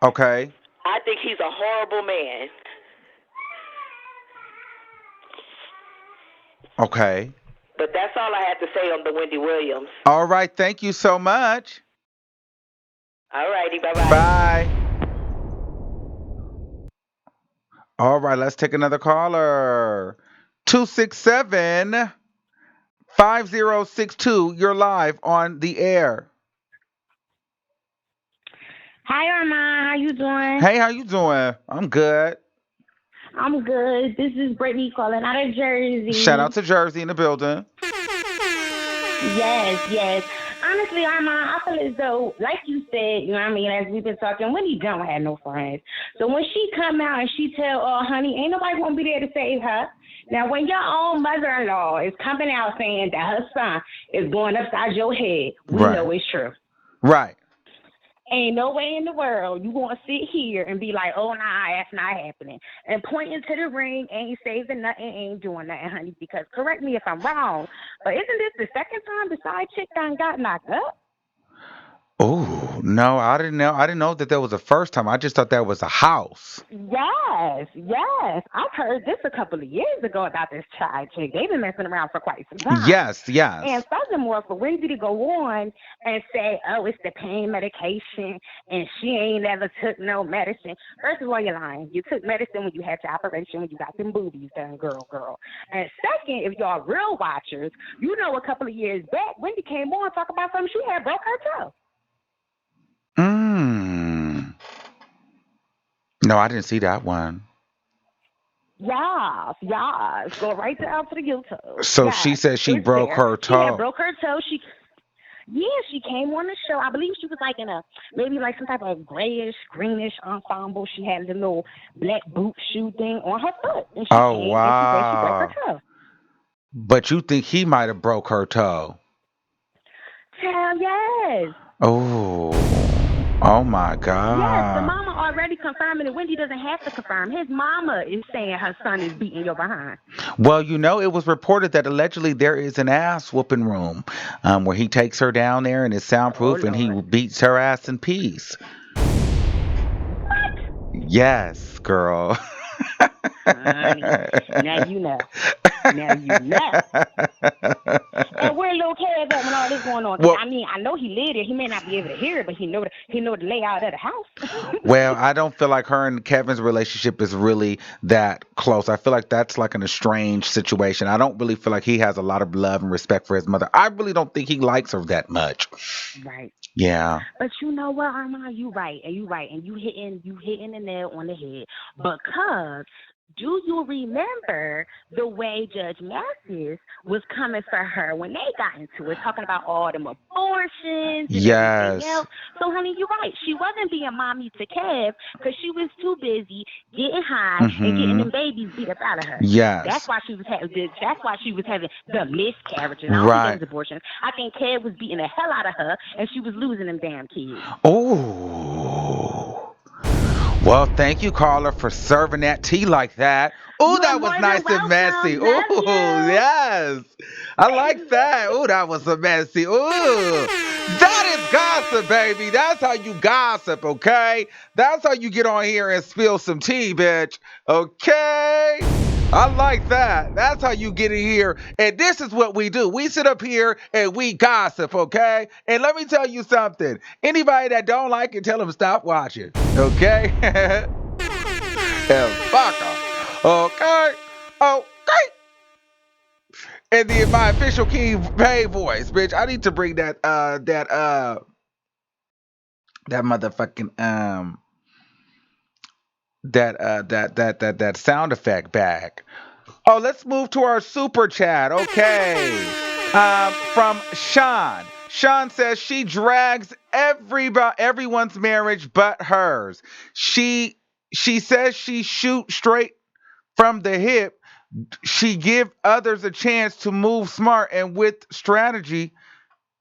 Okay. I think he's a horrible man. Okay. But that's all I have to say on the Wendy Williams. All right. Thank you so much. All righty, bye-bye. Bye. All right. Let's take another caller. 267-5062. You're live on the air. Hi, Armand. How you doing? Hey, how you doing? I'm good. I'm good. This is Brittany calling out of Shout out Jersey. to Jersey in the building. Yes, yes. Honestly, Armand, I feel as though, like you said, you know what I mean, as we've been talking, Wendy don't have no friends. So when she come out and she tell, oh, honey, ain't nobody gonna be there to save her. Now, when your own mother-in-law is coming out saying that her son is going upside your head, we Right. know it's true. Right. Ain't no way in the world you gonna sit here and be like, oh nah, that's not happening. And pointing to the ring ain't saving nothing, ain't doing nothing, honey. Because correct me if I'm wrong, but isn't this the second time the side chick done got knocked up? Oh, no, I didn't know. I didn't know that was the first time. I just thought that was a house. Yes, yes. I've heard this a couple of years ago about this side chick. They've been messing around for quite some time. Yes, yes. And furthermore, for Wendy to go on and say, oh, it's the pain medication and she ain't never took no medicine. First of all, you're lying. You took medicine when you had your operation, when you got them boobies done, girl. And second, if y'all real watchers, you know a couple of years back, Wendy came on and talk about something she had broke her toe. Mm. No, I didn't see that one. Yes, yes. Go right down to the YouTube. So she Yes, said she it's broke there. her She had toe. broke her toe. Yeah, she came on the show. I believe she was like in a maybe like some type of grayish, greenish ensemble. She had the little black boot shoe thing on her foot, and she Oh, came and she said she broke her wow. toe. But you think he might have broke her toe? Hell yes. Oh. Oh my Yes, the God. mama already confirming it. Wendy doesn't have to confirm. His mama is saying her son is beating your behind. Well, it was reported that allegedly there is an ass whooping room, where he takes her down there and it's Oh soundproof and he Lord. beats her ass in peace. What? Yes, girl. Honey. Now you know. Now you know. And where little Kev at when all this going on? Because well, I mean, I know he live there. He may not be able to hear it, but he know the layout of the house. well, I don't feel like her and Kevin's relationship is really that close. I feel like that's like an estranged situation. I don't really feel like he has a lot of love and respect for his mother. I really don't think he likes her that much. Right. Yeah. But you know what, Armand, you right, and you hitting the nail on the head. Because do you remember the way Judge Mathis was coming for her when they got into it, talking about all them abortions and everything Yes. else? So, honey, you're right. She wasn't being mommy to Kev because she was too busy getting high and getting Mhm. them babies beat up out of her. That's Yes. why she was having. That's why she was having the miscarriages. I don't think it Right. was abortion. I think Kev was beating the hell out of her, and she was losing them damn kids. Oh. Well, thank you, caller, for serving that tea like that. Oh, You're that was more than nice and messy. welcome. Love Oh, yes. I like that. Oh, that was a messy. Oh, that is gossip, baby. That's how you gossip, okay? That's how you get on here and spill some tea, bitch. Okay? I like that. That's how you get in here. And this is what we do. We sit up here and we gossip, okay? And let me tell you something. Anybody that don't like it, tell them stop watching, okay? And fuck 'em. Okay? Okay? And then my official King Pay voice, bitch. I need to bring that motherfucking that sound effect back. Oh, let's move to our super chat. Okay. From Sean. Sean says she drags everyone's marriage but hers. She says she shoots straight from the hip. She give others a chance to move smart and with strategy.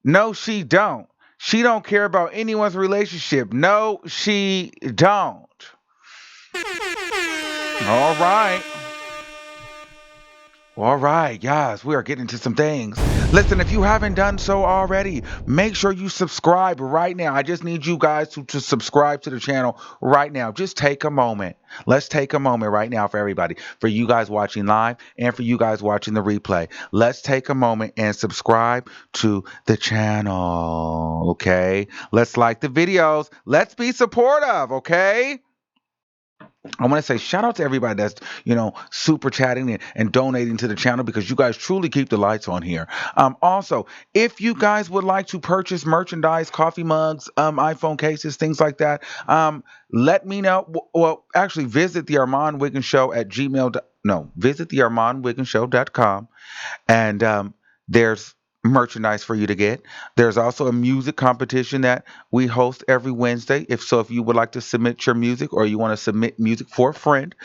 No, she don't. She don't care about anyone's relationship. No, she don't. All right. All right, guys, we are getting to some things. Listen, if you haven't done so already, make sure you subscribe right now. I just need you guys to subscribe to the channel right now. Just take a moment. Let's take a moment right now for everybody, for you guys watching live and for you guys watching the replay. Let's take a moment and subscribe to the channel, okay? Let's like the videos. Let's be supportive, okay? I want to say shout out to everybody that's, super chatting and donating to the channel because you guys truly keep the lights on here. Also, if you guys would like to purchase merchandise, coffee mugs, iPhone cases, things like that, let me know. Well, actually, visit the Armand Wiggins Show at Gmail. No, visit the ArmandWigginsShow.com and there's merchandise for you to get. There's also a music competition that we host every Wednesday. If you would like to submit your music or you want to submit music for a friend,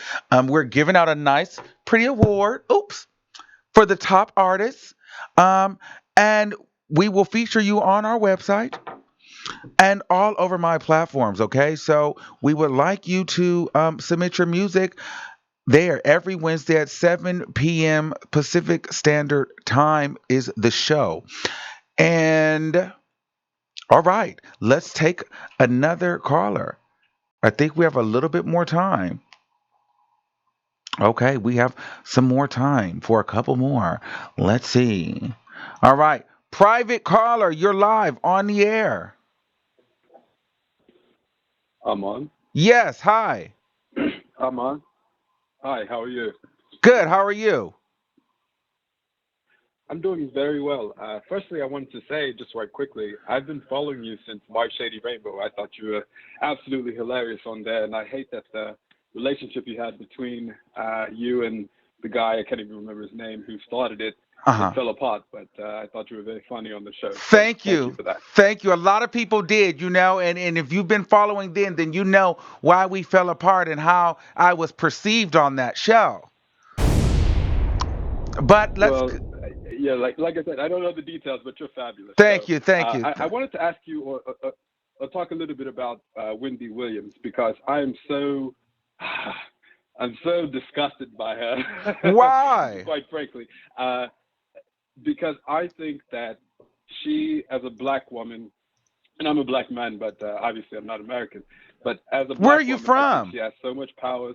we're giving out a nice, pretty award. Oops, for the top artists, and we will feature you on our website and all over my platforms. Okay, so we would like you to submit your music there every Wednesday at 7 p.m. Pacific Standard Time is the show. And all right, let's take another caller. I think we have a little bit more time. Okay, we have some more time for a couple more. Let's see. All right, private caller, you're live on the air. I'm on. Yes, hi. I'm on. Hi, how are you? Good, how are you? I'm doing very well. Firstly, I wanted to say, just right quickly, I've been following you since My Shady Rainbow. I thought you were absolutely hilarious on there, and I hate that the relationship you had between you and the guy, I can't even remember his name, who started it, Uh it huh. fell apart. But I thought you were very funny on the show, so Thank thank you you. for that. Thank you. A lot of people did, and if you've been following then you know why we fell apart and how I was perceived on that show. But let's Well, yeah, like I said, I don't know the details, but you're fabulous. thank So you, thank you. I wanted to ask you or talk a little bit about Wendy Williams because I'm so I'm so disgusted by her, Why? quite frankly, uh, because I think that she, as a black woman, and I'm a black man, but obviously I'm not American, but as a Where are black you woman, I think from? she has so much power.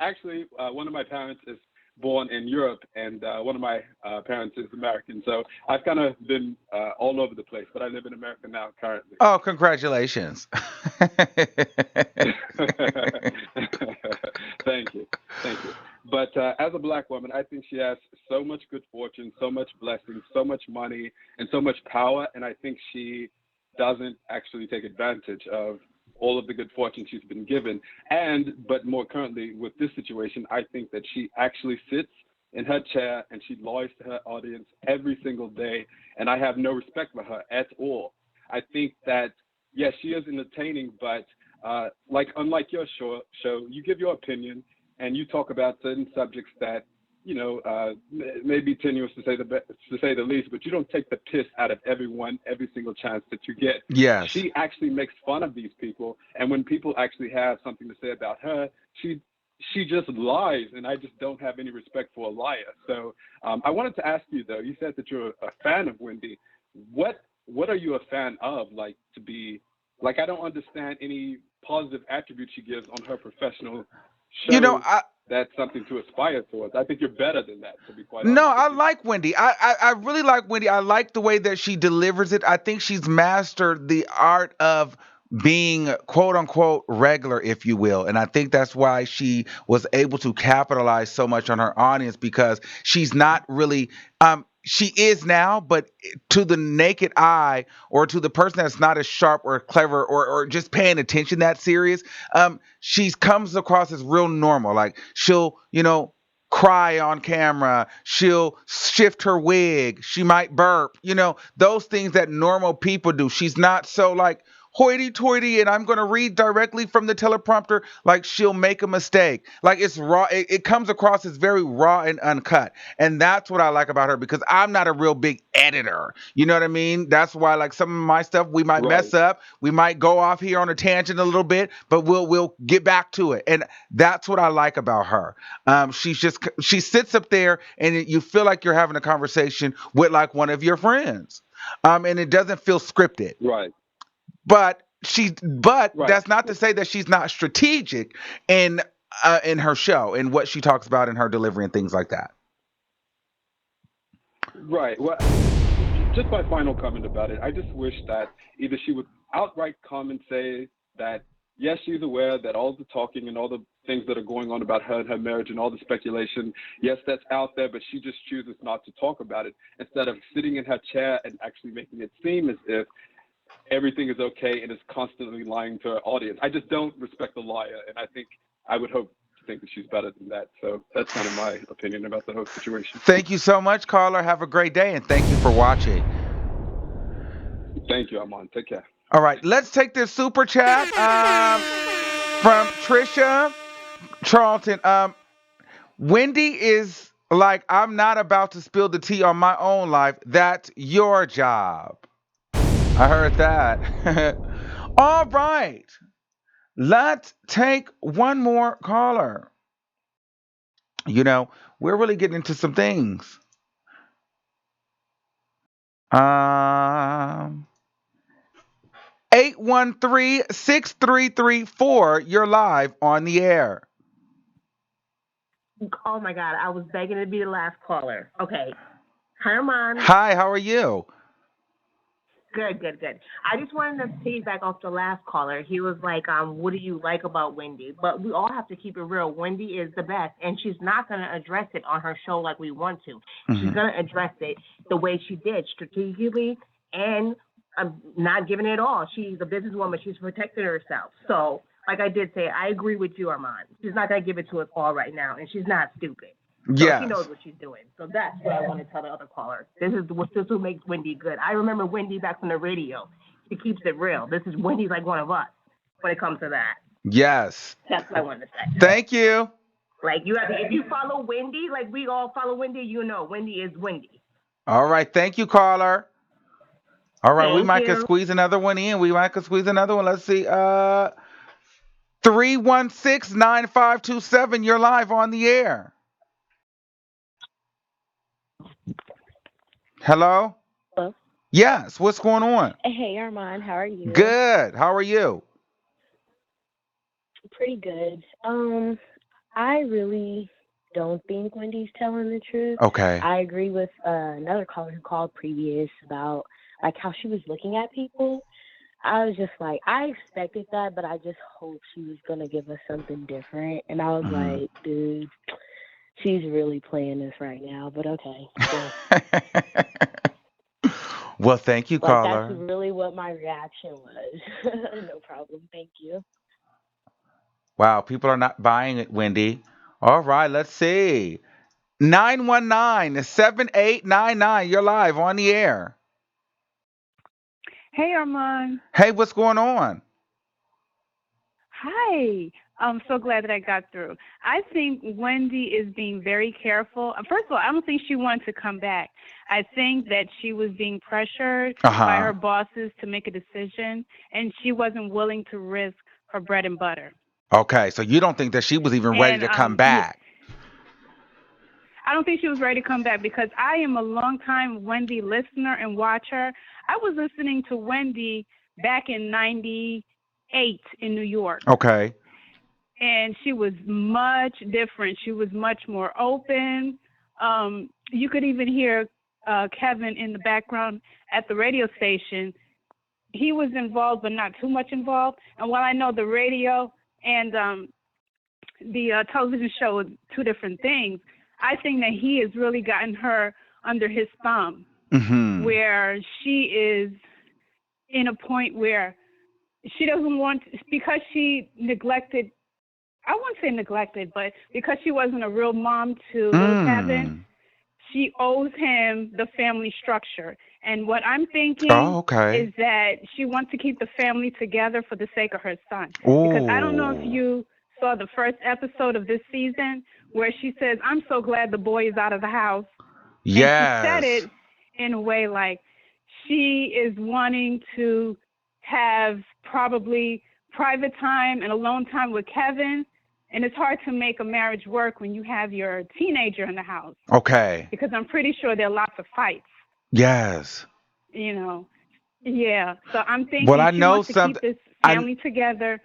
Actually, one of my parents is born in Europe, and one of my parents is American. So I've kind of been all over the place, but I live in America now currently. Oh, congratulations. Thank you, thank you. But as a black woman, I think she has so much good fortune, so much blessings, so much money, and so much power, and I think she doesn't actually take advantage of all of the good fortune she's been given. But more currently with this situation, I think that she actually sits in her chair and she lies to her audience every single day. And I have no respect for her at all. I think that, yes, she is entertaining, but like unlike your show, you give your opinion and you talk about certain subjects that may be tenuous to say the least, but you don't take the piss out of everyone every single chance that you get. Yes. She actually makes fun of these people, and when people actually have something to say about her, she just lies, and I just don't have any respect for a liar. So I wanted to ask you though. You said that you're a fan of Wendy. What are you a fan of? Like to be like I don't understand any positive attributes she gives on her professional You know, shows. I That's something to aspire towards. I think you're better than that, to be quite No, honest with I you. like Wendy. I really like Wendy. I like the way that she delivers it. I think she's mastered the art of being quote unquote regular, if you will. And I think that's why she was able to capitalize so much on her audience because she's not really she is now, but to the naked eye or to the person that's not as sharp or clever or just paying attention that serious, she comes across as real normal. Like she'll, cry on camera. She'll shift her wig. She might burp. Those things that normal people do. She's not so like hoity-toity and I'm going to read directly from the teleprompter. Like she'll make a mistake. Like it's raw. It comes across as very raw and uncut. And that's what I like about her because I'm not a real big editor. You know what I mean? That's why like some of my stuff we might Right. mess up. We might go off here on a tangent a little bit, but we'll get back to it. And that's what I like about her. She sits up there and you feel like you're having a conversation with like one of your friends. And it doesn't feel scripted. Right. But Right. that's not to say that she's not strategic in her show and what she talks about in her delivery and things like that. Right. Well, just my final comment about it, I just wish that either she would outright come and say that, yes, she's aware that all the talking and all the things that are going on about her and her marriage and all the speculation, yes, that's out there, but she just chooses not to talk about it instead of sitting in her chair and actually making it seem as if everything is okay and is constantly lying to her audience. I just don't respect the liar, and I would hope to think that she's better than that. So that's kind of my opinion about the whole situation. Thank you so much, caller. Have a great day, and thank you for watching. Thank you, Armand. Take care. All right, let's take this super chat from Trisha Charlton. Wendy is like, I'm not about to spill the tea on my own life. That's your job. I heard that. All right, let's take one more caller. We're really getting into some things. Um, 813-6334. You're live on the air. Oh my God, I was begging to be the last caller. Okay. Herman. Hi, how are you? Good, good, good. I just wanted to piggyback off the last caller. He was like, what do you like about Wendy? But we all have to keep it real. Wendy is the best, and she's not going to address it on her show like we want to. She's going to address it the way she did, strategically, and not giving it all. She's a businesswoman. She's protecting herself. So, like I did say, I agree with you, Armand. She's not going to give it to us all right now, and she's not stupid. So Yes. she knows what she's doing. So that's what I want to tell the other caller. This is what makes Wendy good. I remember Wendy back from the radio. She keeps it real. This is Wendy's like one of us when it comes to that. Yes. That's what I wanted to say. Thank you. Like if you follow Wendy, like we all follow Wendy, you know Wendy is Wendy. All right. Thank you, caller. All right. We might could you. squeeze another one in. Let's see. 316-9527. You're live on the air. Hello? Hello. Yes. What's going on? Hey, Armand. How are you? Good. How are you? Pretty good. I really don't think Wendy's telling the truth. Okay. I agree with another caller who called previous about like how she was looking at people. I was just like, I expected that, but I just hoped she was gonna give us something different. And I was like, dude, she's really playing this right now. But okay. Well, thank you, caller. That's really what my reaction was. No problem. Thank you. Wow, people are not buying it, Wendy. All right, let's see. 919-7899. You're live on the air. Hey, Armand. Hey, what's going on? Hi. I'm so glad that I got through. I think Wendy is being very careful. First of all, I don't think she wanted to come back. I think that she was being pressured by her bosses to make a decision, and she wasn't willing to risk her bread and butter. Okay, so you don't think that she was even ready to come back? I don't think she was ready to come back because I am a longtime Wendy listener and watcher. I was listening to Wendy back in '98 in New York. Okay. And she was much different. She was much more open. You could even hear Kevin in the background at the radio station. He was involved, but not too much involved. And while I know the radio and the television show are two different things, I think that he has really gotten her under his thumb, Mhm. where she is in a point where she doesn't want, because she neglected, I wouldn't say neglected, but because she wasn't a real mom to little Kevin, Mm. she owes him the family structure. And what I'm thinking Oh, okay. is that she wants to keep the family together for the sake of her son. Because I don't know if Ooh. you saw the first episode of this season where she says, "I'm so glad the boy is out of the house." And she said Yes. it in a way like she is wanting to have probably private time and alone time with Kevin. And it's hard to make a marriage work when you have your teenager in the house, Okay. because I'm pretty sure there are lots of fights, Yes. you know. Yeah. So I'm Well, thinking I she know wants to something. keep this I family together.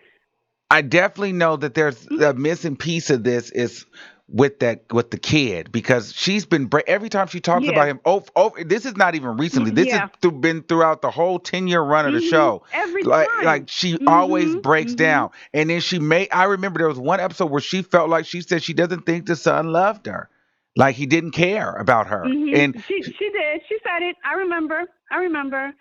I definitely know that there's a missing piece of this is with the kid because she's been every time she talks about Yeah. him. Oh, this is not even recently. This has Yeah. been throughout the whole 10-year run of the Mhm. show. Every Like time. she always Mhm. breaks Mhm. down, and then she made. I remember there was one episode where she felt like she said she doesn't think the son loved her, like he didn't care about her, Mhm. and She did. She said it. I remember. I remember.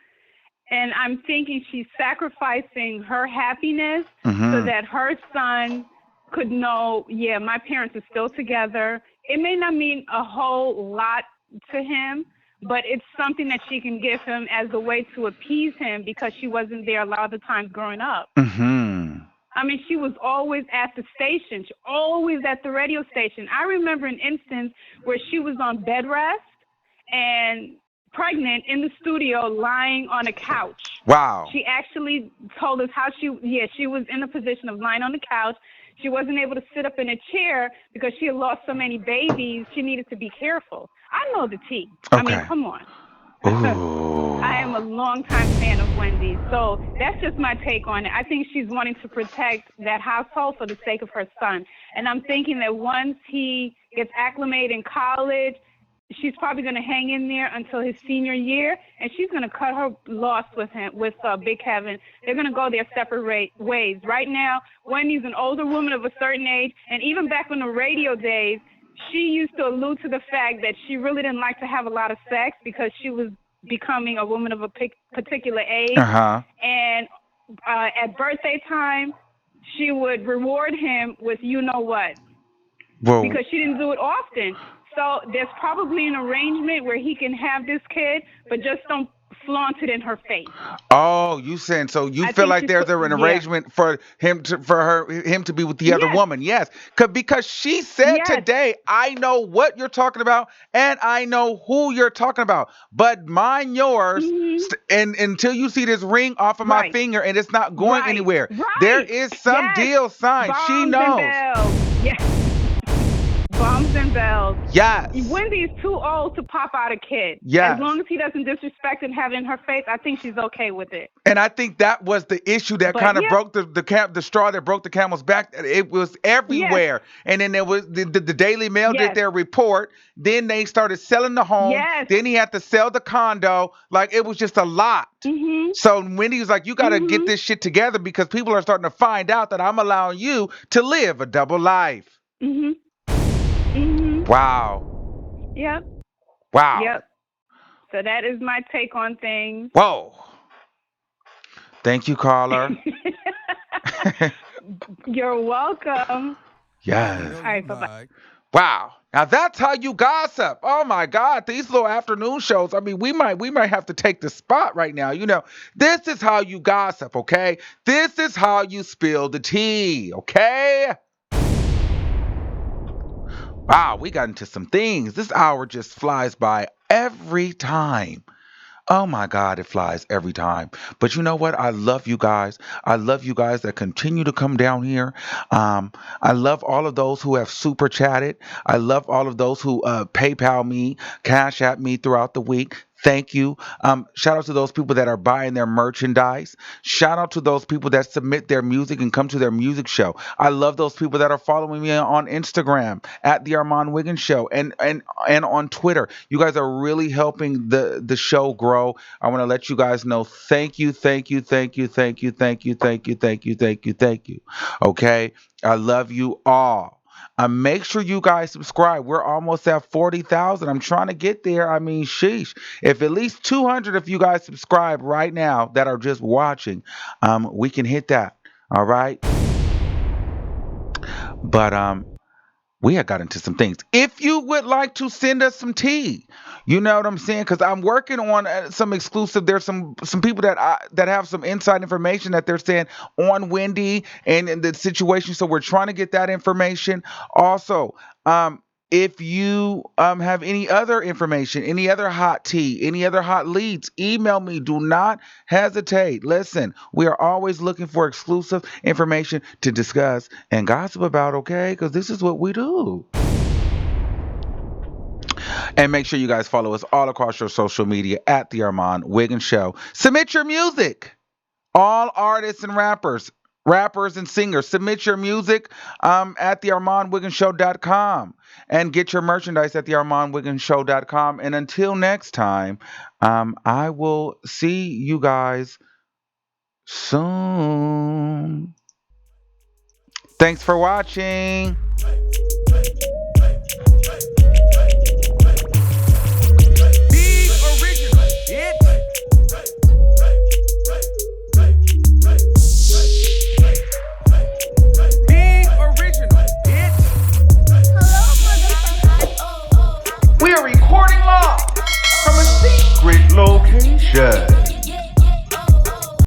And I'm thinking she's sacrificing her happiness so hmm that her son could know, yeah, my parents are still together. It may not mean a whole lot to him, but it's something that she can give him as a way to appease him because she wasn't there a lot of the times growing up. hmm I mean, she was always at the station, she always at the radio station. I remember an instance where she was on bed rest and pregnant in the studio lying on a couch. wow. She actually told us how she was in a position of lying on the couch. She wasn't able to sit up in a chair because she had lost so many babies. She needed to be careful. I know the tea. I mean, Okay. come on. Ooh. I am a longtime fan of Wendy, so that's just my take on it. I think she's wanting to protect that household for the sake of her son, and I'm thinking that once he gets acclimated in college, she's probably going to hang in there until his senior year, and she's going to cut her loss with him, with Big Kevin. They're going to go their separate ways. Right now, Wendy's an older woman of a certain age, and even back in the radio days, she used to allude to the fact that she really didn't like to have a lot of sex because she was becoming a woman of a particular Uh age. huh. And at birthday time, she would reward him with you know what, Well, because she didn't do it often. So there's probably an arrangement where he can have this kid, but just don't flaunt it in her face. oh, you saying so you I feel think like she's there's an yeah. arrangement for him to be with the other Yes, woman? Yes, because she said yes. today, I know what you're talking about and I know who you're talking about, but mind yours. Mhm. And until you see this ring off of my Right, finger and it's not going right, anywhere, there right. is some Yes. deal signed. She Bombs and knows. bells. Yes. Bombs and bells. Yes. Wendy's too old to pop out a kid. As Yes. long as he doesn't disrespect and have it in her face, I think she's okay with it. And I think that was the issue that But kind of yeah, broke the straw that broke the camel's back. It was yes, everywhere, and then there was the Daily Mail did yes, their report. Then they started selling the home. yes. Then he had to sell the condo. Like it was just a lot. Mhm, So Wendy was like, "You got to get mhm, this shit together because people are starting to find out that I'm allowing you to live a double life." mhm, mhm. Wow. Yep, Wow. yep. So that is my take on things. Whoa. Thank you, caller. You're welcome. All Yes. right, bye bye. Wow. Now that's how you gossip. Oh my God. These little afternoon shows. I mean, we might have to take the spot right now. This is how you gossip, okay? This is how you spill the tea, okay? Wow, we got into some things. This hour just flies by every time. Oh my God, it flies every time. But you know what? I love you guys. I love you guys that continue to come down here. I love all of those who have super chatted. I love all of those who PayPal me, Cash at me throughout the week. Thank you. Shout out to those people that are buying their merchandise. Shout out to those people that submit their music and come to their music show. I love those people that are following me on Instagram at the Armand Wiggins Show and on Twitter. You guys are really helping the show grow. I want to let you guys know. Thank you, thank you, thank you, thank you, thank you, thank you, thank you, thank you, thank you. Okay, I love you all. Make sure you guys subscribe. We're almost at 40,000. I'm trying to get there. I mean, sheesh. If at least 200 of you guys subscribe right now that are just watching, we can hit that. All right. But we had got into some things. If you would like to send us some tea, you know what I'm saying? Because I'm working on some exclusive. There's some people that have some inside information that they're saying on Wendy and the situation. So we're trying to get that information. Also, if you have any other information, any other hot tea, any other hot leads, email me. Do not hesitate. Listen, we are always looking for exclusive information to discuss and gossip about, okay? Because this is what we do. And make sure you guys follow us all across your social media at The Armand Wiggins Show. Submit your music. All artists and rappers and singers, submit your music at thearmandwigginshow.com and get your merchandise at thearmandwigginshow.com. And until next time, I will see you guys soon. Thanks for watching.